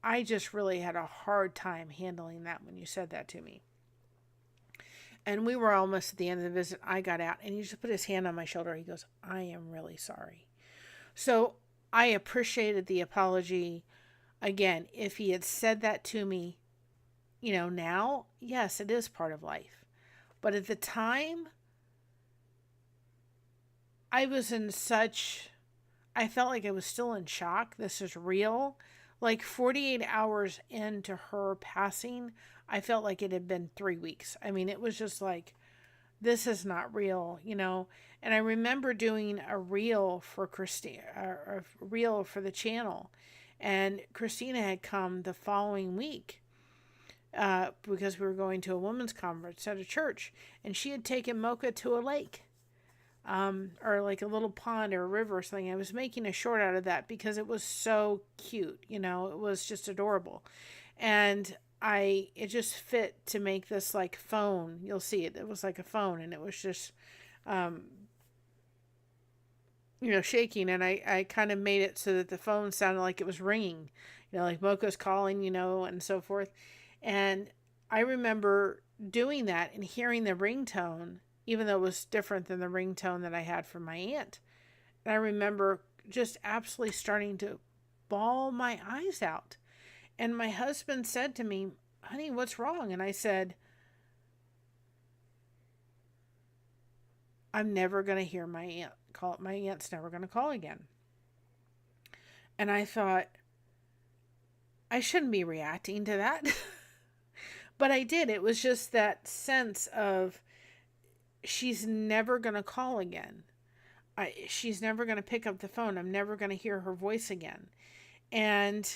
I just really had a hard time handling that when you said that to me. And we were almost at the end of the visit. I got out and he just put his hand on my shoulder. He goes, I am really sorry. So I appreciated the apology. Again, if he had said that to me, now, yes, it is part of life. But at the time, I felt like I was still in shock. This is real. Like 48 hours into her passing, I felt like it had been 3 weeks. I mean, it was just like, this is not real, And I remember doing a reel for Christina, a reel for the channel. And Christina had come the following week because we were going to a women's conference at a church. And she had taken Mocha to a lake. Or like a little pond or a river or something. I was making a short out of that because it was so cute, it was just adorable. And it just fit to make this like phone. You'll see it. It was like a phone and it was just, shaking. And I kind of made it so that the phone sounded like it was ringing, like Mocha's calling, and so forth. And I remember doing that and hearing the ringtone, even though it was different than the ringtone that I had from my aunt. And I remember just absolutely starting to bawl my eyes out. And my husband said to me, honey, what's wrong? And I said, I'm never going to hear my aunt call. My aunt's never going to call again. And I thought, I shouldn't be reacting to that. But I did. It was just that sense of, she's never going to call again. She's never going to pick up the phone. I'm never going to hear her voice again. And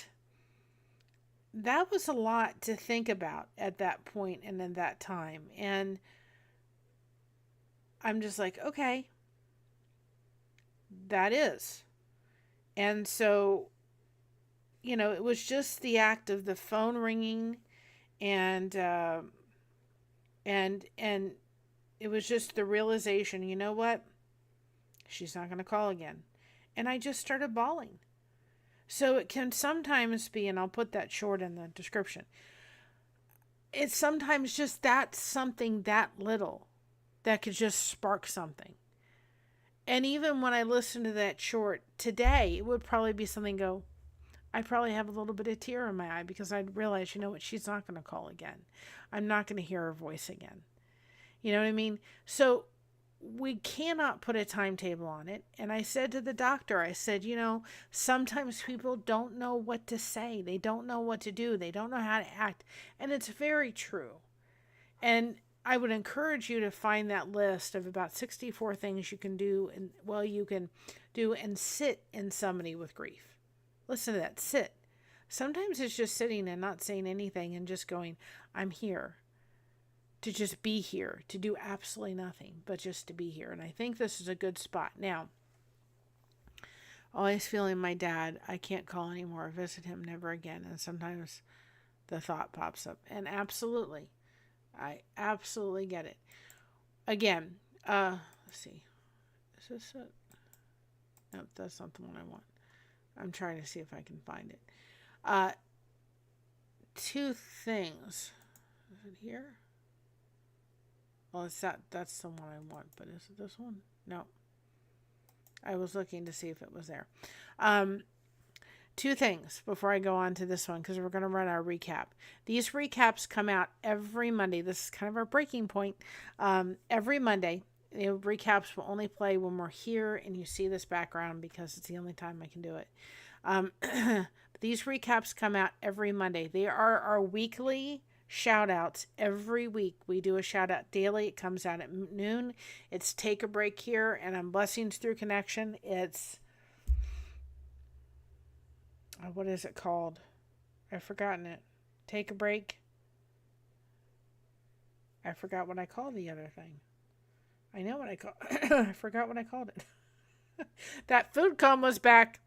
that was a lot to think about at that point and in that time. And I'm just like, okay, that is. And so, it was just the act of the phone ringing and it was just the realization, you know what? She's not going to call again. And I just started bawling. So it can sometimes be, and I'll put that short in the description, it's sometimes just that something that little that could just spark something. And even when I listen to that short today, it would probably be something I'd probably have a little bit of tear in my eye because I'd realize, you know what, she's not going to call again. I'm not going to hear her voice again. You know what I mean? So we cannot put a timetable on it. And I said to the doctor, I said, sometimes people don't know what to say. They don't know what to do. They don't know how to act. And it's very true. And I would encourage you to find that list of about 64 things you can do and sit in somebody with grief. Listen to that. Sit. Sometimes it's just sitting and not saying anything and just going, I'm here. To just be here, to do absolutely nothing, but just to be here. And I think this is a good spot. Now, always feeling my dad, I can't call anymore, visit him, never again. And sometimes the thought pops up. And absolutely, I absolutely get it. Again, let's see. Is this it? Nope, that's not the one I want. I'm trying to see if I can find it. Two things. Is it here? Well, it's that's the one I want, but is it this one? No. I was looking to see if it was there. two things before I go on to this one, because we're going to run our recap. These recaps come out every Monday. This is kind of our breaking point. Every Monday, recaps will only play when we're here and you see this background, because it's the only time I can do it. These recaps come out every Monday. They are our weekly shout outs. Every week we do a shout out daily. It comes out at noon. It's Take a Break here, and on Blessings Through Connection, it's what is it called? I've forgotten it. Take a Break. I forgot what I called the other thing. I know what I call. I forgot what I called it. That food coma's back.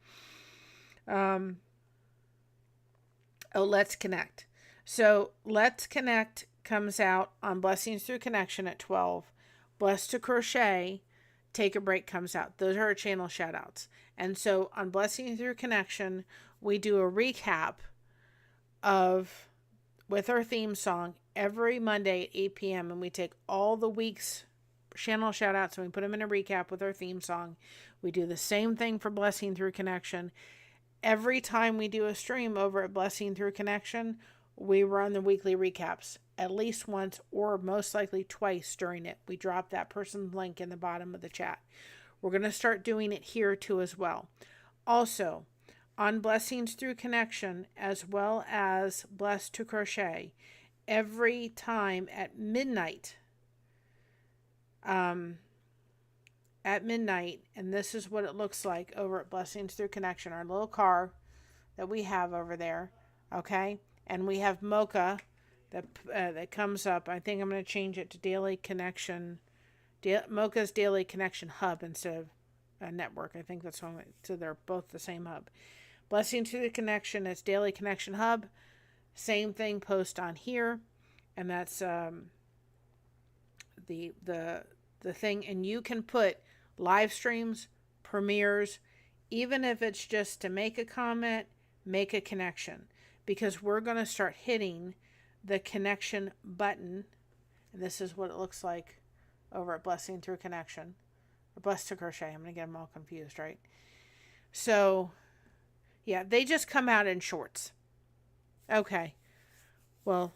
Let's Connect. So Let's Connect comes out on Blessings Through Connection at 12. Blessed to Crochet, Take a Break comes out. Those are our channel shout outs. And so on Blessings Through Connection, we do a recap with our theme song every Monday at 8 p.m. And we take all the week's channel shout outs and we put them in a recap with our theme song. We do the same thing for Blessing Through Connection. Every time we do a stream over at Blessing Through Connection, we run the weekly recaps at least once or most likely twice during it. We drop that person's link in the bottom of the chat. We're going to start doing it here too as well. Also, on Blessings Through Connection, as well as Blessed to Crochet, every time at midnight, and this is what it looks like over at Blessings Through Connection, our little car that we have over there, okay? And we have Mocha that comes up. I think I'm going to change it to Daily Connection, Mocha's Daily Connection Hub instead of a network. I think that's one, so they're both the same hub. Blessing to the Connection is Daily Connection Hub. Same thing, post on here, and that's the thing. And you can put live streams, premieres, even if it's just to make a comment, make a connection, because we're going to start hitting the connection button. And this is what it looks like over at Blessing Through Connection, or Blessed to Crochet. I'm going to get them all confused, right? So yeah, they just come out in shorts. Okay. Well,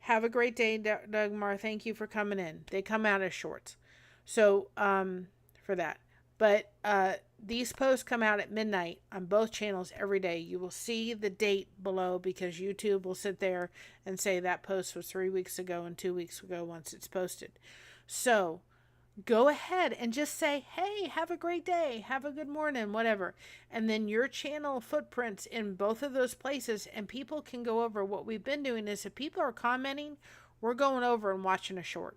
have a great day, Dagmar. Thank you for coming in. They come out as shorts. So, for that. But these posts come out at midnight on both channels every day. You will see the date below, because YouTube will sit there and say that post was 3 weeks ago and 2 weeks ago once it's posted. So go ahead and just say, hey, have a great day, have a good morning, whatever. And then your channel footprints in both of those places, and people can go over. What we've been doing is, if people are commenting, we're going over and watching a short.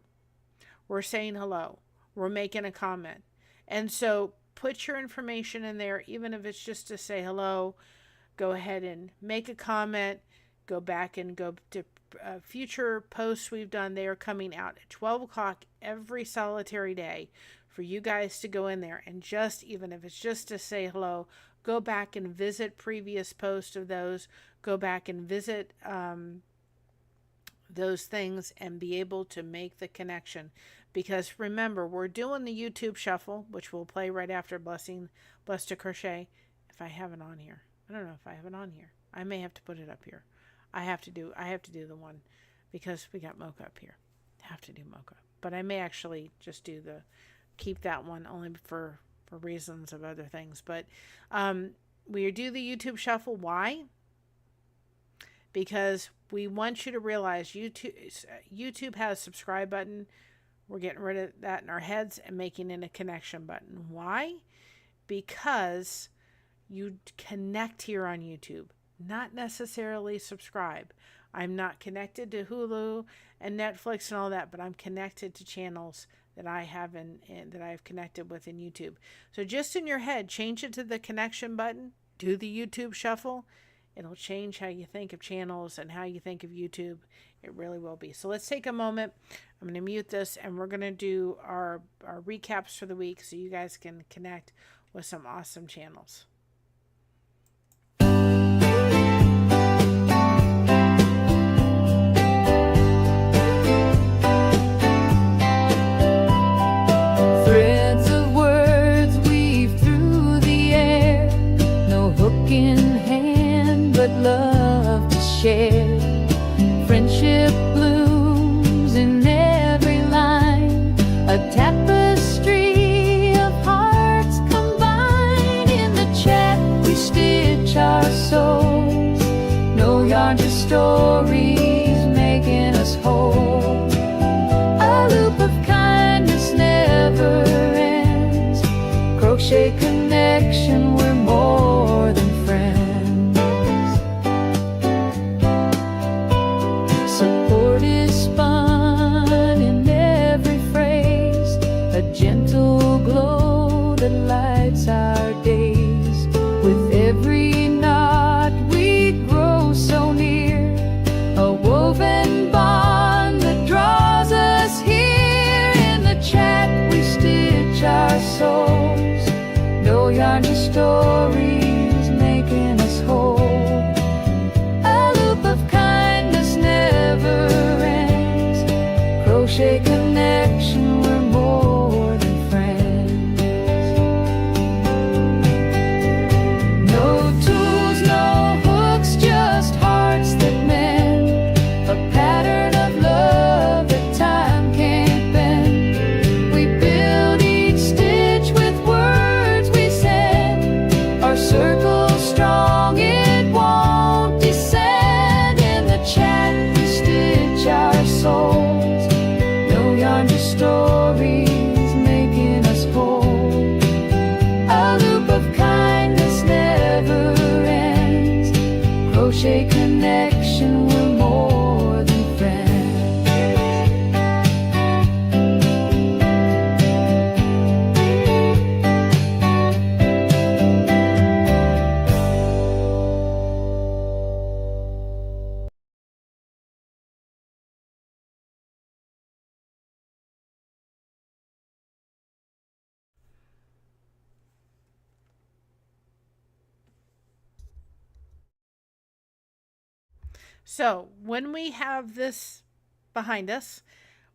We're saying hello. We're making a comment. And so put your information in there, even if it's just to say hello. Go ahead and make a comment. Go back and go to future posts we've done. They are coming out at 12 o'clock every solitary day for you guys to go in there. And just, even if it's just to say hello, go back and visit previous posts of those. Go back and visit those things and be able to make the connection. Because remember, we're doing the YouTube shuffle, which will play right after Blessed to Crochet. If I have it on here, I don't know if I have it on here. I may have to put it up here. I have to do the one, because we got Mocha up here. I have to do Mocha, but I may actually just keep that one only for reasons of other things. But we do the YouTube shuffle. Why? Because we want you to realize YouTube has a subscribe button. We're getting rid of that in our heads and making it a connection button. Why? Because you connect here on YouTube, not necessarily subscribe. I'm not connected to Hulu and Netflix and all that, but I'm connected to channels that I have that I've connected with in YouTube. So just in your head, change it to the connection button, do the YouTube shuffle. It'll change how you think of channels and how you think of YouTube. It really will be. So let's take a moment. I'm going to mute this, and we're going to do our recaps for the week so you guys can connect with some awesome channels. Threads of words weave through the air, no hook in hand. love to share. Friendship blooms in every line, a tapestry of hearts combined. In the chat we stitch our souls, no yarn, just stories making us whole. A loop of kindness never ends, crochet connection, we're more than friends. Support is spun in every phrase, a gentle glow that lights our days. With every knot we grow so near, a woven bond that draws us here. In the chat we stitch our souls, no yarn, just stories making us whole. A loop of kindness never ends, crochet connection, we're more than friends. No tools, no hooks, just hearts that mend, a pattern of love that time can't bend. We build each stitch with words we send, our circle strong, it won't descend. In the chat we stitch our souls, no yarn, just stories making us whole. A loop of kindness never ends, crochet connection, we're more than friends. So when we have this behind us,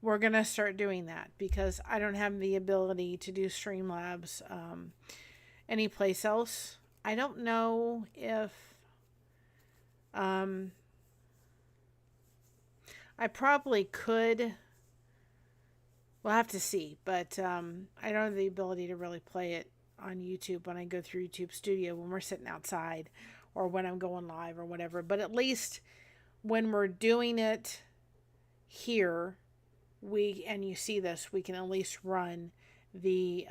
we're going to start doing that because I don't have the ability to do Streamlabs anyplace else. I don't know if I probably could. We'll have to see, but I don't have the ability to really play it on YouTube when I go through YouTube Studio when we're sitting outside or when I'm going live or whatever. But at least when we're doing it here, and you see this, we can at least run the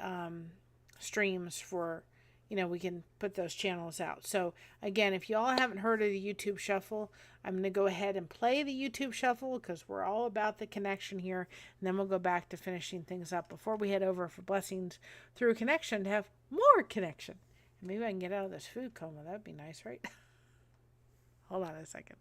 streams for, we can put those channels out. So again, if you all haven't heard of the YouTube Shuffle, I'm going to go ahead and play the YouTube Shuffle because we're all about the connection here. And then we'll go back to finishing things up before we head over for Blessings Through Connection to have more connection. And maybe I can get out of this food coma. That'd be nice, right? Hold on a second.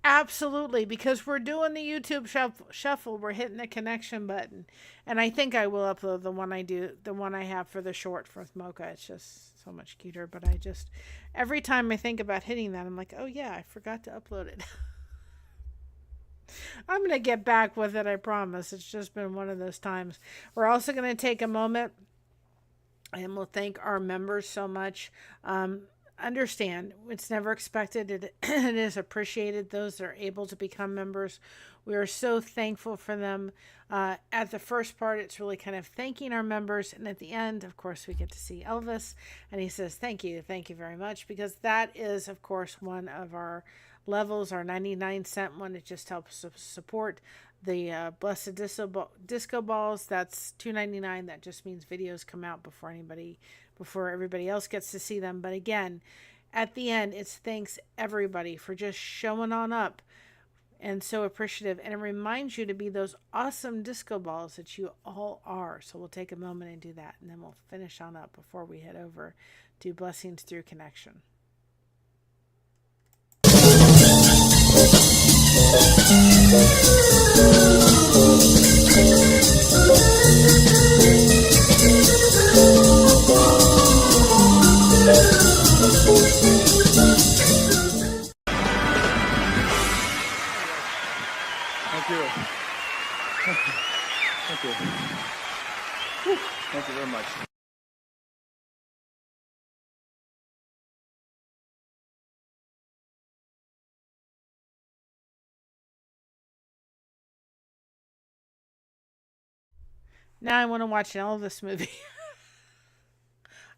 Absolutely, because we're doing the YouTube shuffle, we're hitting the connection button, and I think I will upload the one I have for the short for Mocha. It's just so much cuter. But every time I think about hitting that, I'm like, oh yeah, I forgot to upload it. I'm gonna get back with it, I promise. It's just been one of those times. We're also gonna take a moment, and we'll thank our members so much. understand it's never expected. It is appreciated, those that are able to become members. We are so thankful for them. At the first part, it's really kind of thanking our members. And at the end, of course, we get to see Elvis. And he says, thank you very much. Because that is, of course, one of our levels, our 99-cent one. It just helps support the Blessed Disco Balls. That's $2.99. That just means videos come out before everybody else gets to see them. But again, at the end, it's thanks everybody for just showing on up and so appreciative. And it reminds you to be those awesome disco balls that you all are. So we'll take a moment and do that. And then we'll finish on up before we head over to Blessings Through Connection. Thank you. Thank you. Thank you very much. Now I want to watch an Elvis movie.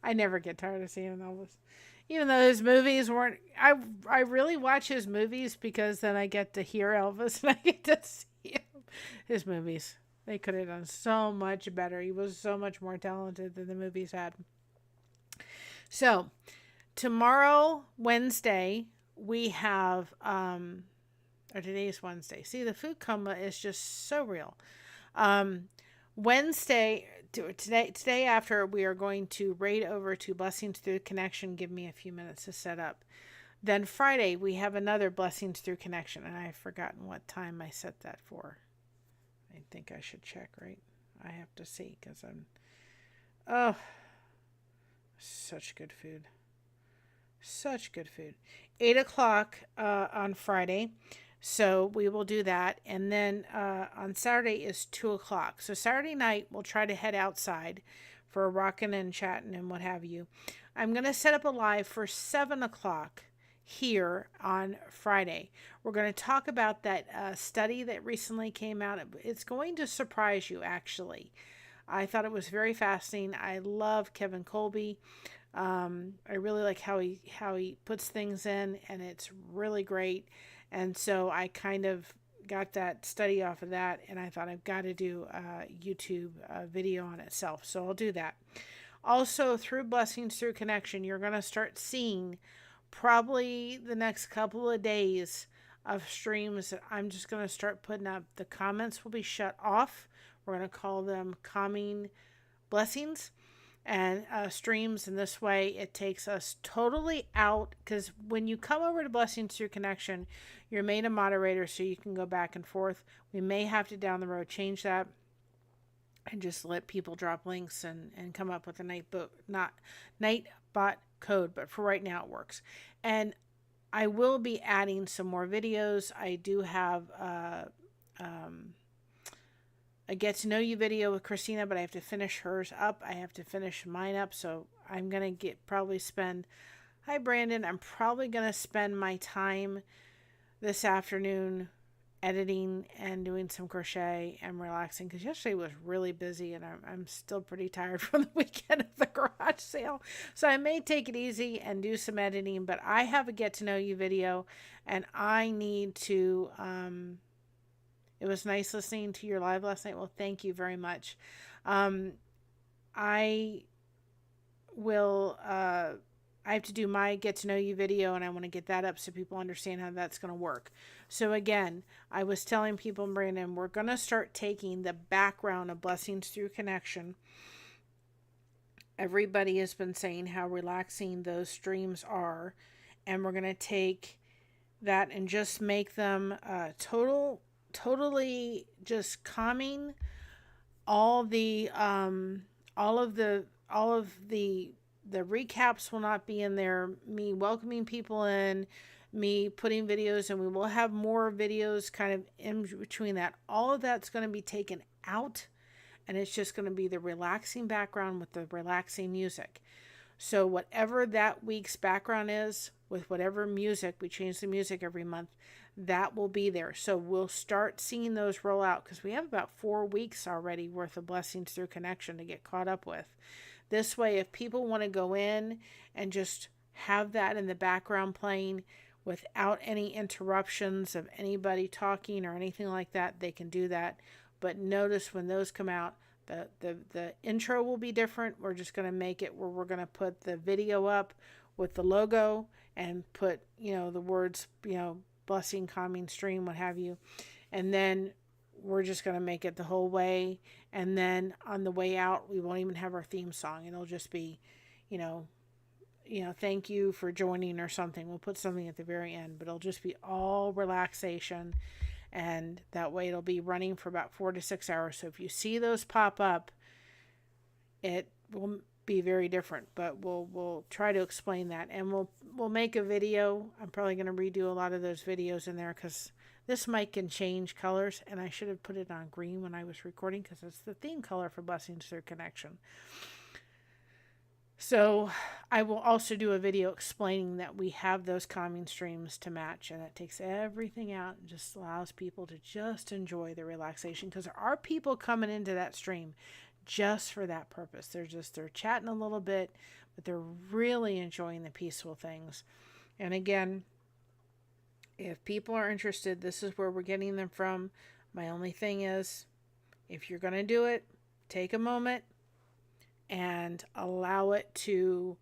I never get tired of seeing an Elvis. Even though his movies weren't... I really watch his movies because then I get to hear Elvis and I get to see him. His movies. They could have done so much better. He was so much more talented than the movies had. So, tomorrow, Wednesday, we have... or today's Wednesday. See, the food coma is just so real. Wednesday, today after, we are going to raid over to Blessings Through Connection. Give me a few minutes to set up. Then Friday, we have another Blessings Through Connection, and I've forgotten what time I set that for. I think I should check, right? I have to see, because oh, such good food. Such good food. 8 o'clock on Friday. So we will do that. And then on Saturday is 2 o'clock. So Saturday night, we'll try to head outside for rocking and chatting and what have you. I'm going to set up a live for 7 o'clock here on Friday. We're going to talk about that study that recently came out. It's going to surprise you, actually. I thought it was very fascinating. I love Kevin Colby. I really like how he puts things in, and it's really great. And so I kind of got that study off of that, and I thought I've got to do a YouTube video on itself. So I'll do that. Also, through Blessings Through Connection, you're going to start seeing probably the next couple of days of streams that I'm just going to start putting up. The comments will be shut off. We're going to call them calming blessings and streams. And this way it takes us totally out, because when you come over to Blessings Through Connection, you're made a moderator so you can go back and forth. We may have to down the road change that and just let people drop links and come up with a Nightbot code. But for right now, it works. And I will be adding some more videos. I do have a get to know you video with Christina, but I have to finish hers up. I have to finish mine up. So I'm going to hi Brandon. I'm probably going to spend my time this afternoon editing and doing some crochet and relaxing, because yesterday was really busy and I'm still pretty tired from the weekend of the garage sale. So I may take it easy and do some editing, but I have a get to know you video, and I need to, it was nice listening to your live last night. Well, thank you very much. I have to do my get to know you video, and I want to get that up so people understand how that's going to work. So again, I was telling people, Brandon, we're going to start taking the background of Blessings Through Connection. Everybody has been saying how relaxing those streams are, and we're going to take that and just make them totally just calming. All of the recaps will not be in there. Me welcoming people in, me putting videos, and we will have more videos kind of in between that. All of that's going to be taken out, and it's just going to be the relaxing background with the relaxing music. So whatever that week's background is, with whatever music, we change the music every month, that will be there. So we'll start seeing those roll out because we have about 4 weeks already worth of Blessings Through Connection to get caught up with. This way, if people want to go in and just have that in the background playing without any interruptions of anybody talking or anything like that, they can do that. But notice when those come out, the intro will be different. We're just going to make it where we're going to put the video up with the logo and put, the words, blessing, calming stream, what have you. And then we're just going to make it the whole way. And then on the way out, we won't even have our theme song. It'll just be, thank you for joining or something. We'll put something at the very end, but it'll just be all relaxation. And that way it'll be running for about 4 to 6 hours. So if you see those pop up, it will be very different, but we'll try to explain that. And we'll make a video. I'm probably going to redo a lot of those videos in there because this mic can change colors, and I should have put it on green when I was recording because it's the theme color for Blessings Through Connection. So I will also do a video explaining that we have those calming streams to match, and that takes everything out and just allows people to just enjoy the relaxation, because there are people coming into that stream just for that purpose. They're chatting a little bit, but they're really enjoying the peaceful things. And again, if people are interested, this is where we're getting them from. My only thing is, if you're going to do it, take a moment and allow it to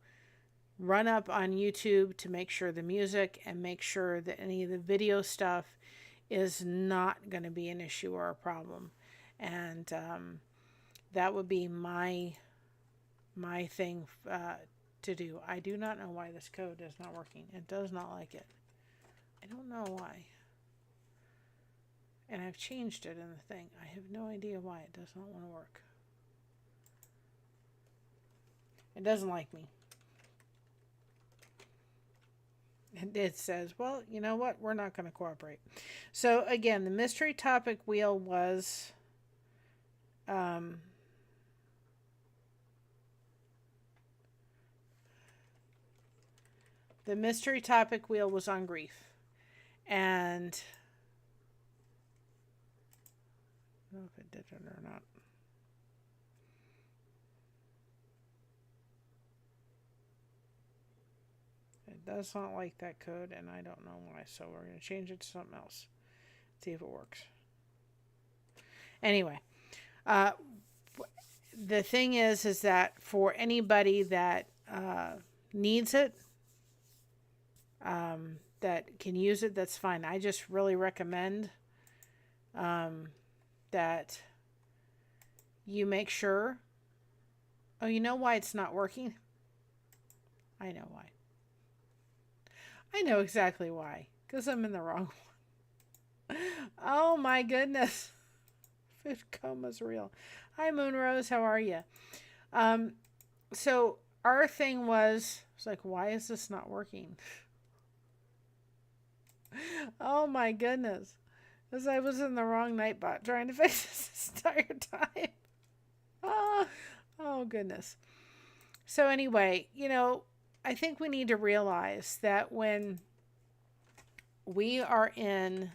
run up on YouTube to make sure the music and make sure that any of the video stuff is not going to be an issue or a problem. And that would be my thing to do. I do not know why this code is not working. It does not like it. I don't know why. And I've changed it in the thing. I have no idea why it does not want to work. It doesn't like me. And it says, well, you know what? We're not going to cooperate. So again, the mystery topic wheel was the mystery topic wheel was on grief. And I don't know if it did it or not. It does not like that code, and I don't know why. So we're going to change it to something else. See if it works. Anyway, the thing is that for anybody that needs it, that can use it, that's fine. I just really recommend that you make sure. Oh, you know why it's not working? I know why. I know exactly why. Because I'm in the wrong one. Oh my goodness. Food coma's real. Hi Moonrose, how are you? So our thing was, it's like, why is this not working? Oh my goodness. Because I was in the wrong Nightbot trying to fix this entire time. Oh goodness. So anyway, I think we need to realize that when we are in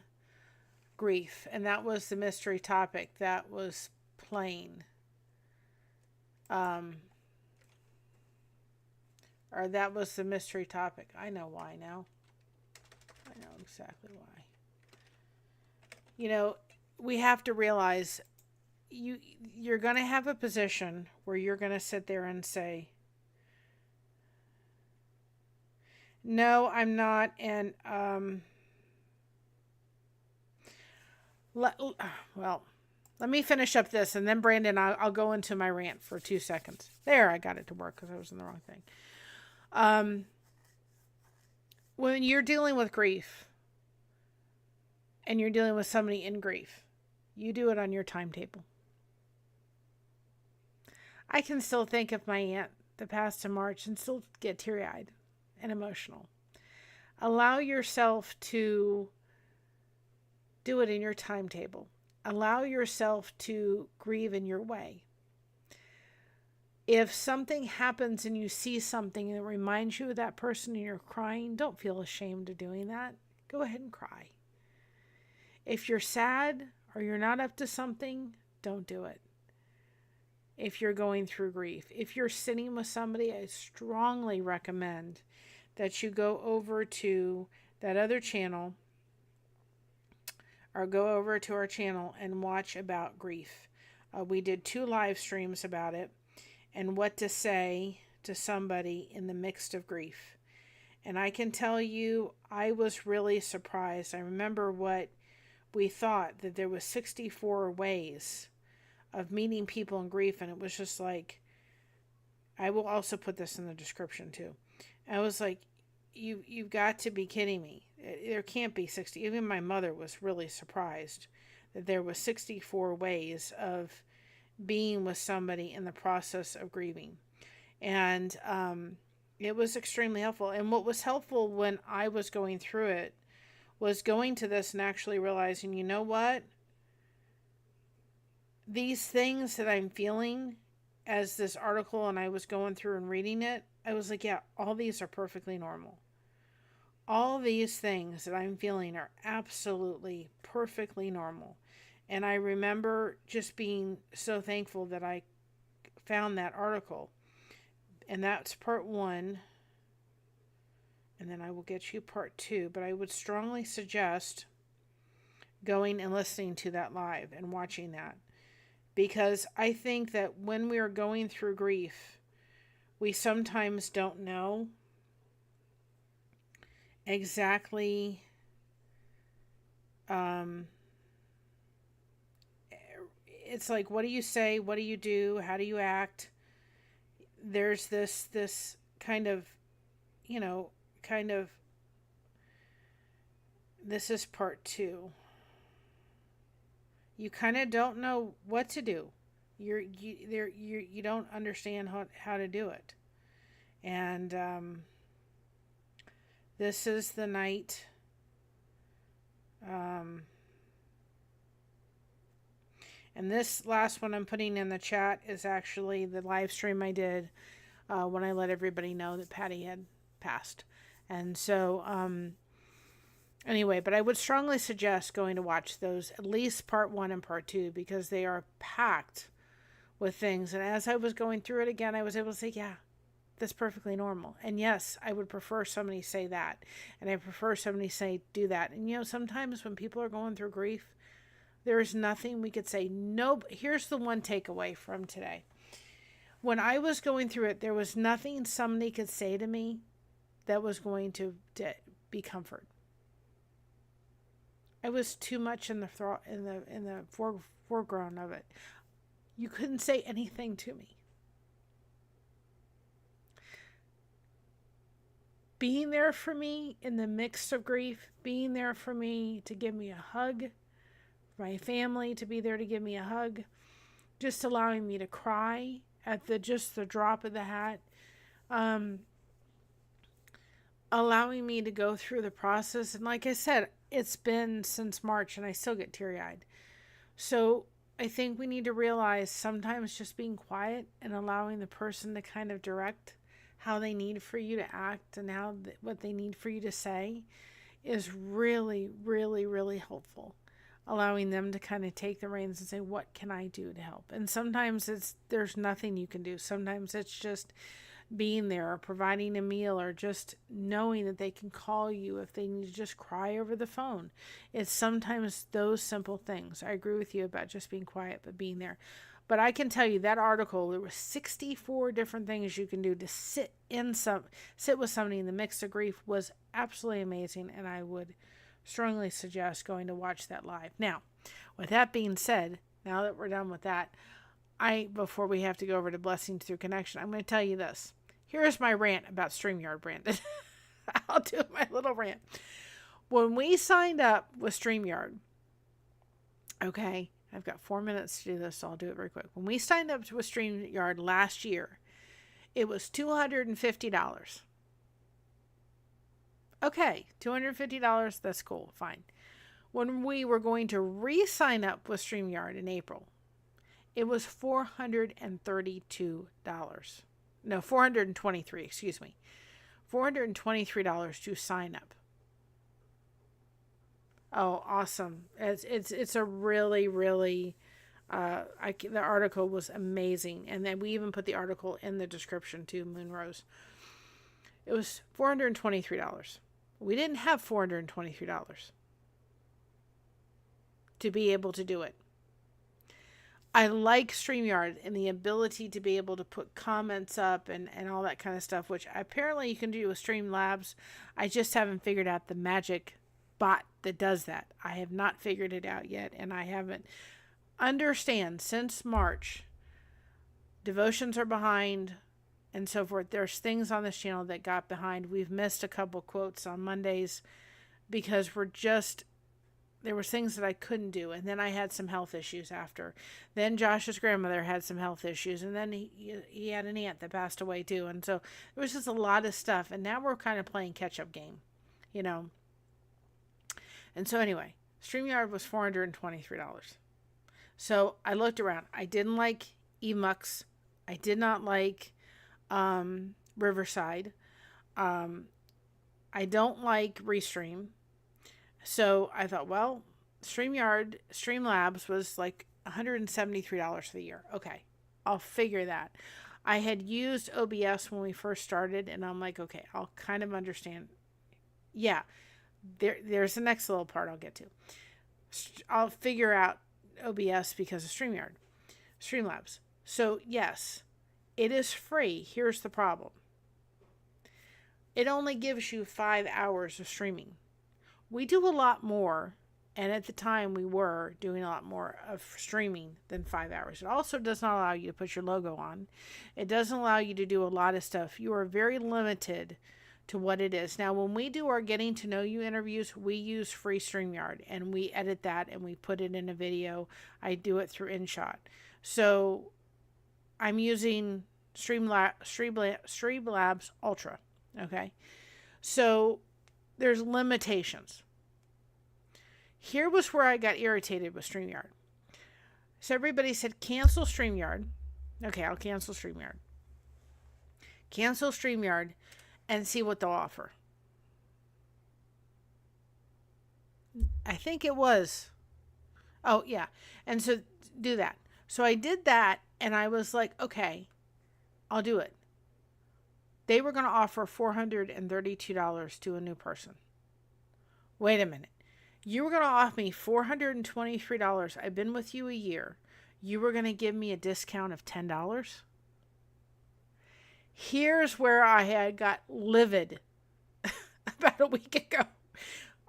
grief, and that was the mystery topic that was playing, or that was the mystery topic. I know why now. I know exactly why. We have to realize you're going to have a position where you're going to sit there and say, no, I'm not. And, let me finish up this, and then Brandon, I'll go into my rant for 2 seconds. There, I got it to work because I was in the wrong thing. When you're dealing with grief and you're dealing with somebody in grief, you do it on your timetable. I can still think of my aunt that passed in March and still get teary-eyed and emotional. Allow yourself to do it in your timetable. Allow yourself to grieve in your way. If something happens and you see something and it reminds you of that person and you're crying, don't feel ashamed of doing that. Go ahead and cry. If you're sad or you're not up to something, don't do it. If you're going through grief, if you're sitting with somebody, I strongly recommend that you go over to that other channel or go over to our channel and watch about grief. We did 2 live streams about it and what to say to somebody in the midst of grief. And I can tell you, I was really surprised. I remember what we thought, that there was 64 ways of meeting people in grief, and it was just like, I will also put this in the description too. I was like, you've got to be kidding me. There can't be 60. Even my mother was really surprised that there was 64 ways of being with somebody in the process of grieving. And it was extremely helpful. And what was helpful when I was going through it was going to this and actually realizing, you know what? These things that I'm feeling as this article, and I was going through and reading it, I was like, yeah, all these are perfectly normal. All these things that I'm feeling are absolutely perfectly normal. And I remember just being so thankful that I found that article. And that's part 1. And then I will get you part 2. But I would strongly suggest going and listening to that live and watching that. Because I think that when we are going through grief, we sometimes don't know exactly it's like, what do you say? What do you do? How do you act? There's this kind of, this is part 2. You kind of don't know what to do. You don't understand how to do it. And this is the night. And this last one I'm putting in the chat is actually the live stream I did when I let everybody know that Patty had passed. And so, anyway, but I would strongly suggest going to watch those, at least part 1 and part 2, because they are packed with things. And as I was going through it again, I was able to say, yeah, that's perfectly normal. And yes, I would prefer somebody say that. And I prefer somebody say, do that. And sometimes when people are going through grief, there is nothing we could say. Nope. Here's the one takeaway from today. When I was going through it, there was nothing somebody could say to me that was going to be comfort. I was too much in the foreground of it. You couldn't say anything to me. Being there for me in the midst of grief, being there for me to give me a hug, my family to be there to give me a hug, just allowing me to cry at the drop of the hat, allowing me to go through the process. And like I said, it's been since March and I still get teary-eyed. So I think we need to realize sometimes just being quiet and allowing the person to kind of direct how they need for you to act and what they need for you to say is really, really, really helpful. Allowing them to kind of take the reins and say, what can I do to help? And sometimes there's nothing you can do. Sometimes it's just being there or providing a meal or just knowing that they can call you if they need to just cry over the phone. It's sometimes those simple things. I agree with you about just being quiet, but being there. But I can tell you that article, there were 64 different things you can do to sit with somebody in the midst of grief was absolutely amazing. And I would strongly suggest going to watch that live. Now, with that being said, now that we're done with that, before we have to go over to Blessings Through Connection, I'm going to tell you this. Here's my rant about StreamYard, Brandon. I'll do my little rant. When we signed up with StreamYard, okay, I've got 4 minutes to do this, so I'll do it very quick. When we signed up with StreamYard last year, it was $250. Okay, $250, that's cool, fine. When we were going to re-sign up with StreamYard in April, It was $432. No, $423, excuse me. $423 to sign up. Oh, awesome. It's a really, really, the article was amazing. And then we even put the article in the description too, Moonrose. It was $423. We didn't have $423 to be able to do it. I like StreamYard and the ability to be able to put comments up and all that kind of stuff, which apparently you can do with Streamlabs. I just haven't figured out the magic bot that does that. I have not figured it out yet, and I haven't. Understand, since March, devotions are behind and so forth. There's things on this channel that got behind. We've missed a couple quotes on Mondays because there was things that I couldn't do. And then I had some health issues after. Then Josh's grandmother had some health issues. And then he had an aunt that passed away too. And so there was just a lot of stuff. And now we're kind of playing catch-up game, you know. And so anyway, StreamYard was $423. So I looked around. I didn't like Emux. I did not like Riverside. I don't like Restream. So I thought, well, Streamlabs was like $173 for the year. Okay, I'll figure that. I had used OBS when we first started, and I'm like, okay, I'll kind of understand. Yeah, there's the next little part I'll get to. I'll figure out OBS because of Streamlabs. So yes, it is free. Here's the problem. It only gives you 5 hours of streaming. We do a lot more, and at the time we were doing a lot more of streaming than 5 hours. It also does not allow you to put your logo on. It doesn't allow you to do a lot of stuff. You are very limited to what it is. Now, when we do our getting to know you interviews, we use free StreamYard, and we edit that and we put it in a video. I do it through InShot. So I'm using Streamlabs Ultra. Okay. So there's limitations. Here was where I got irritated with StreamYard. So everybody said, cancel StreamYard. Okay, I'll cancel StreamYard. Cancel StreamYard and see what they'll offer. I think it was. Oh, yeah. And so do that. So I did that, and I was like, okay, I'll do it. They were going to offer $432 to a new person. Wait a minute. You were going to offer me $423. I've been with you a year. You were going to give me a discount of $10? Here's where I had got livid about a week ago.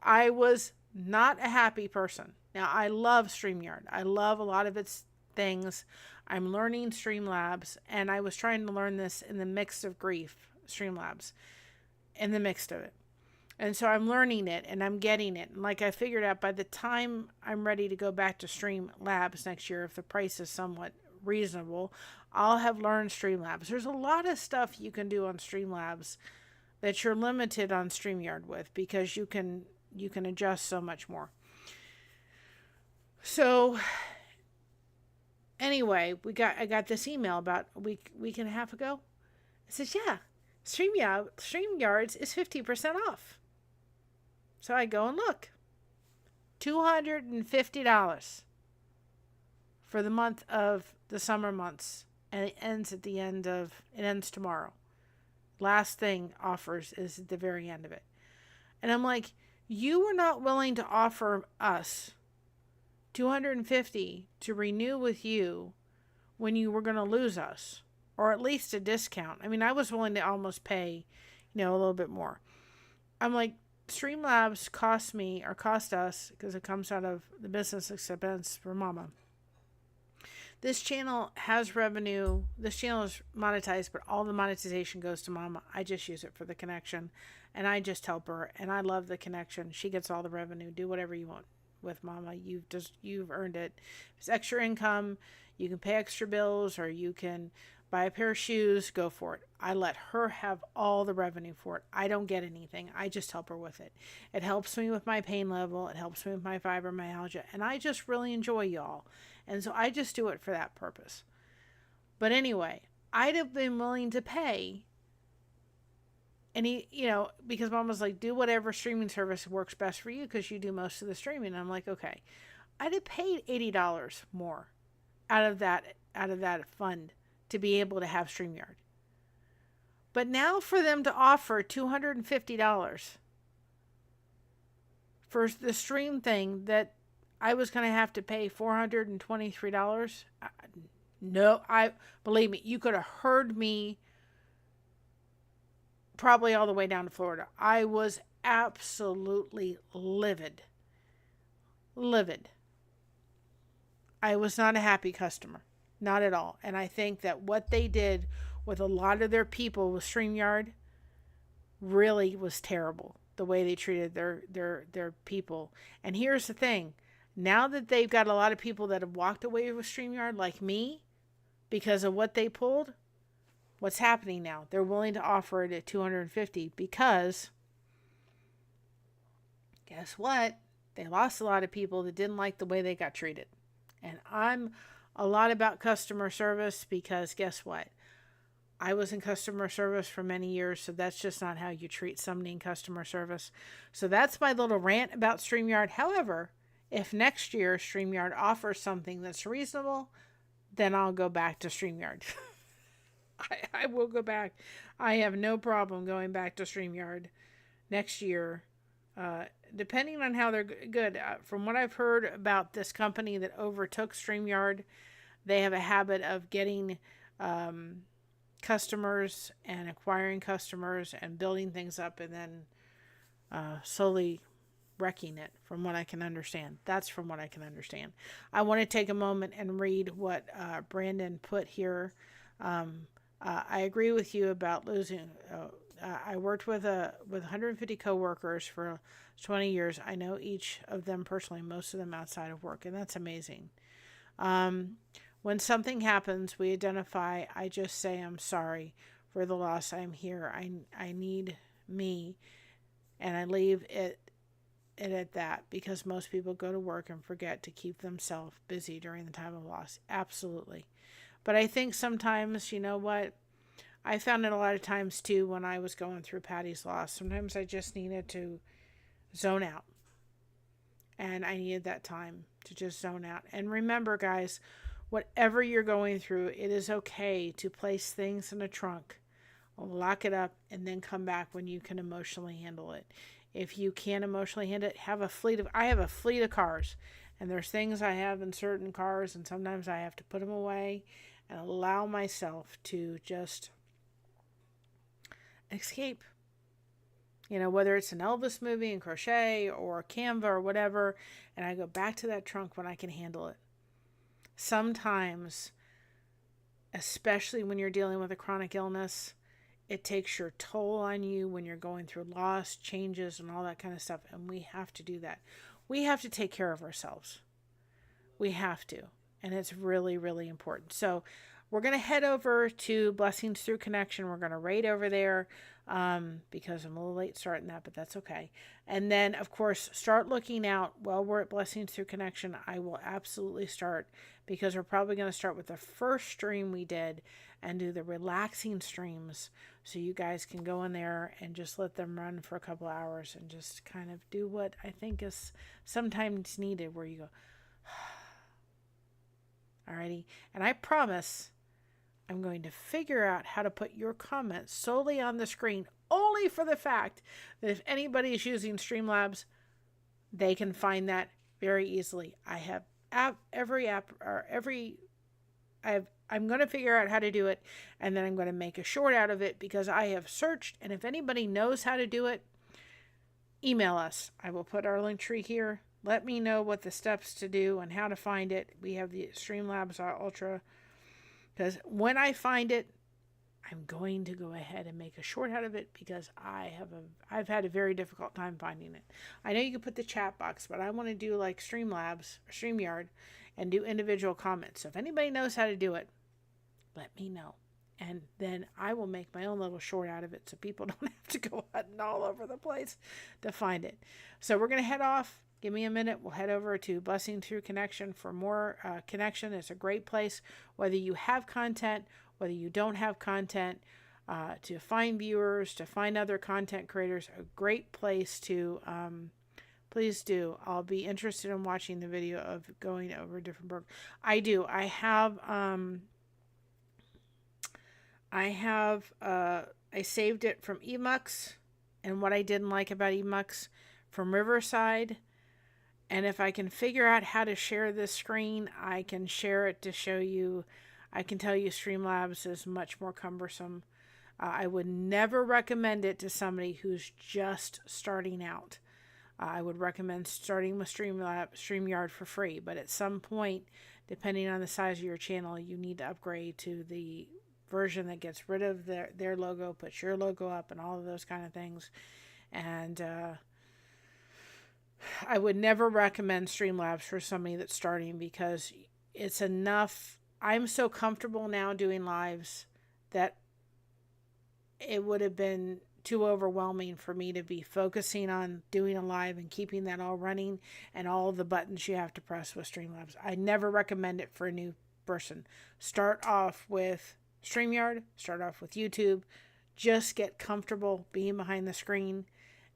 I was not a happy person. Now, I love StreamYard. I love a lot of its things. I'm learning Streamlabs, and I was trying to learn this in the mix of grief, Streamlabs, in the mix of it. And so I'm learning it, and I'm getting it. And like I figured out, by the time I'm ready to go back to Streamlabs next year, if the price is somewhat reasonable, I'll have learned Streamlabs. There's a lot of stuff you can do on Streamlabs that you're limited on StreamYard with, because you can adjust so much more. So anyway, I got this email about a week and a half ago. It says, yeah, StreamYards is 50% off. So I go and look. $250 for the month of the summer months. And it ends tomorrow. Last thing offers is at the very end of it. And I'm like, you were not willing to offer us $250 to renew with you when you were going to lose us, or at least a discount. I mean, I was willing to almost pay, a little bit more. I'm like, Streamlabs cost us, because it comes out of the business expense for Mama. This channel has revenue. This channel is monetized, but all the monetization goes to Mama. I just use it for the connection, and I just help her, and I love the connection. She gets all the revenue. Do whatever you want with Mama. You've earned it. If it's extra income, you can pay extra bills, or you can buy a pair of shoes, go for it. I let her have all the revenue for it. I don't get anything. I just help her with it. It helps me with my pain level. It helps me with my fibromyalgia. And I just really enjoy y'all. And so I just do it for that purpose. But anyway, I'd have been willing to pay. And because Mom was like, do whatever streaming service works best for you because you do most of the streaming. And I'm like, okay. I'd have paid $80 more out of that fund to be able to have StreamYard. But now for them to offer $250 for the stream thing that I was going to have to pay $423, no, believe me, you could have heard me probably all the way down to Florida. I was absolutely livid. Livid. I was not a happy customer. Not at all. And I think that what they did with a lot of their people with StreamYard really was terrible. The way they treated their people. And here's the thing. Now that they've got a lot of people that have walked away with StreamYard like me because of what they pulled, what's happening now? They're willing to offer it at $250 because guess what? They lost a lot of people that didn't like the way they got treated. And I'm a lot about customer service because guess what? I was in customer service for many years, so that's just not how you treat somebody in customer service. So that's my little rant about StreamYard. However, if next year StreamYard offers something that's reasonable, then I'll go back to StreamYard. I will go back. I have no problem going back to StreamYard next year. Depending on how they're good. From what I've heard about this company that overtook StreamYard, they have a habit of getting customers and acquiring customers and building things up and then slowly wrecking it, from what I can understand. That's from what I can understand. I want to take a moment and read what Brandon put here. I agree with you about losing... I worked with 150 coworkers for 20 years. I know each of them personally, most of them outside of work, and that's amazing. When something happens, we identify. I just say I'm sorry for the loss. I'm here. I need me, and I leave it at that because most people go to work and forget to keep themselves busy during the time of loss. Absolutely, but I think sometimes, you know what? I found it a lot of times too when I was going through Patty's loss. Sometimes I just needed to zone out. And I needed that time to just zone out. And remember, guys, whatever you're going through, it is okay to place things in a trunk, lock it up, and then come back when you can emotionally handle it. If you can't emotionally handle it, I have a fleet of cars. And there's things I have in certain cars, and sometimes I have to put them away and allow myself to just escape. Whether it's an Elvis movie and crochet or Canva or whatever, and I go back to that trunk when I can handle it. Sometimes, especially when you're dealing with a chronic illness, it takes your toll on you when you're going through loss, changes, and all that kind of stuff, and we have to do that. We have to take care of ourselves. We have to, and it's really, really important. So we're going to head over to Blessings Through Connection. We're going to raid over there because I'm a little late starting that, but that's okay. And then, of course, start looking out while we're at Blessings Through Connection. I will absolutely start because we're probably going to start with the first stream we did and do the relaxing streams so you guys can go in there and just let them run for a couple hours and just kind of do what I think is sometimes needed, where you go, alrighty. And I promise I'm going to figure out how to put your comments solely on the screen, only for the fact that if anybody is using Streamlabs, they can find that very easily. I have I'm going to figure out how to do it, and then I'm going to make a short out of it because I have searched, and if anybody knows how to do it, email us. I will put our link tree here. Let me know what the steps to do and how to find it. We have the Streamlabs Ultra. Because when I find it, I'm going to go ahead and make a short out of it because I've had a very difficult time finding it. I know you can put the chat box, but I want to do like Streamlabs or StreamYard and do individual comments. So if anybody knows how to do it, let me know. And then I will make my own little short out of it so people don't have to go hunting all over the place to find it. So we're going to head off. Give me a minute. We'll head over to Blessing Through Connection for more connection. It's a great place, whether you have content, whether you don't have content, to find viewers, to find other content creators. A great place to, please do. I'll be interested in watching the video of going over different books. I do. I saved it from eMux and what I didn't like about eMux from Riverside. And if I can figure out how to share this screen, I can share it to show you. I can tell you Streamlabs is much more cumbersome. I would never recommend it to somebody who's just starting out. I would recommend starting with StreamYard for free. But at some point, depending on the size of your channel, you need to upgrade to the version that gets rid of their logo, puts your logo up, and all of those kind of things. And I would never recommend Streamlabs for somebody that's starting, because it's enough. I'm so comfortable now doing lives that it would have been too overwhelming for me to be focusing on doing a live and keeping that all running and all of the buttons you have to press with Streamlabs. I never recommend it for a new person. Start off with StreamYard, start off with YouTube. Just get comfortable being behind the screen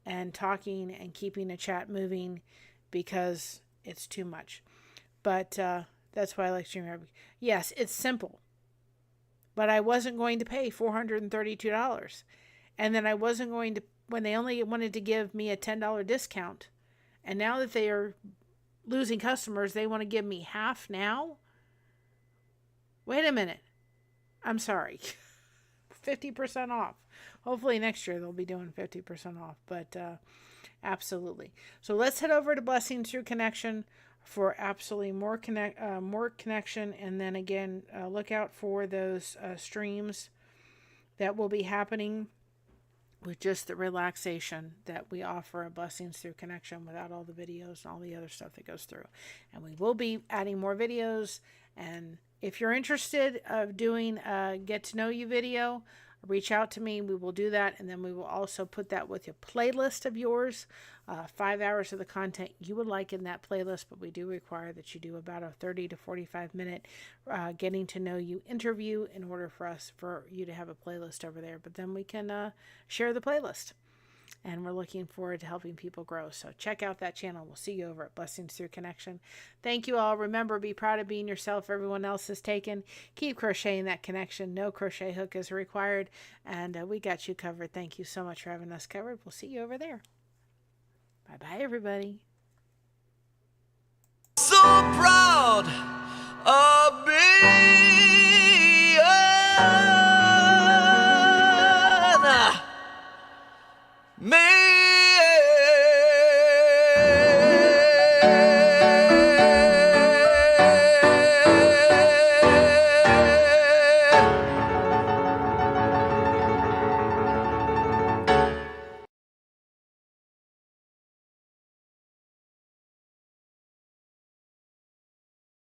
and talking and keeping a chat moving, because it's too much. But that's why I like StreamYard. Yes, it's simple. But I wasn't going to pay $432. And then I wasn't going to, when they only wanted to give me a $10 discount. And now that they are losing customers, they want to give me half now? Wait a minute. I'm sorry. 50% off. Hopefully next year they'll be doing 50% off. But absolutely. So let's head over to Blessing Through Connection for absolutely more connection. And then again, look out for those streams that will be happening with just the relaxation that we offer at Blessings Through Connection, without all the videos and all the other stuff that goes through. And we will be adding more videos. And if you're interested of doing a get to know you video, reach out to me. We will do that. And then we will also put that with a playlist of yours, 5 hours of the content you would like in that playlist. But we do require that you do about a 30 to 45 minute getting to know you interview in order for you to have a playlist over there. But then we can share the playlist. And we're looking forward to helping people grow. So check out that channel. We'll see you over at Blessings Through Connection. Thank you all. Remember, be proud of being yourself. Everyone else is taken. Keep crocheting that connection. No crochet hook is required. And we got you covered. Thank you so much for having us covered. We'll see you over there. Bye-bye, everybody. So proud of me.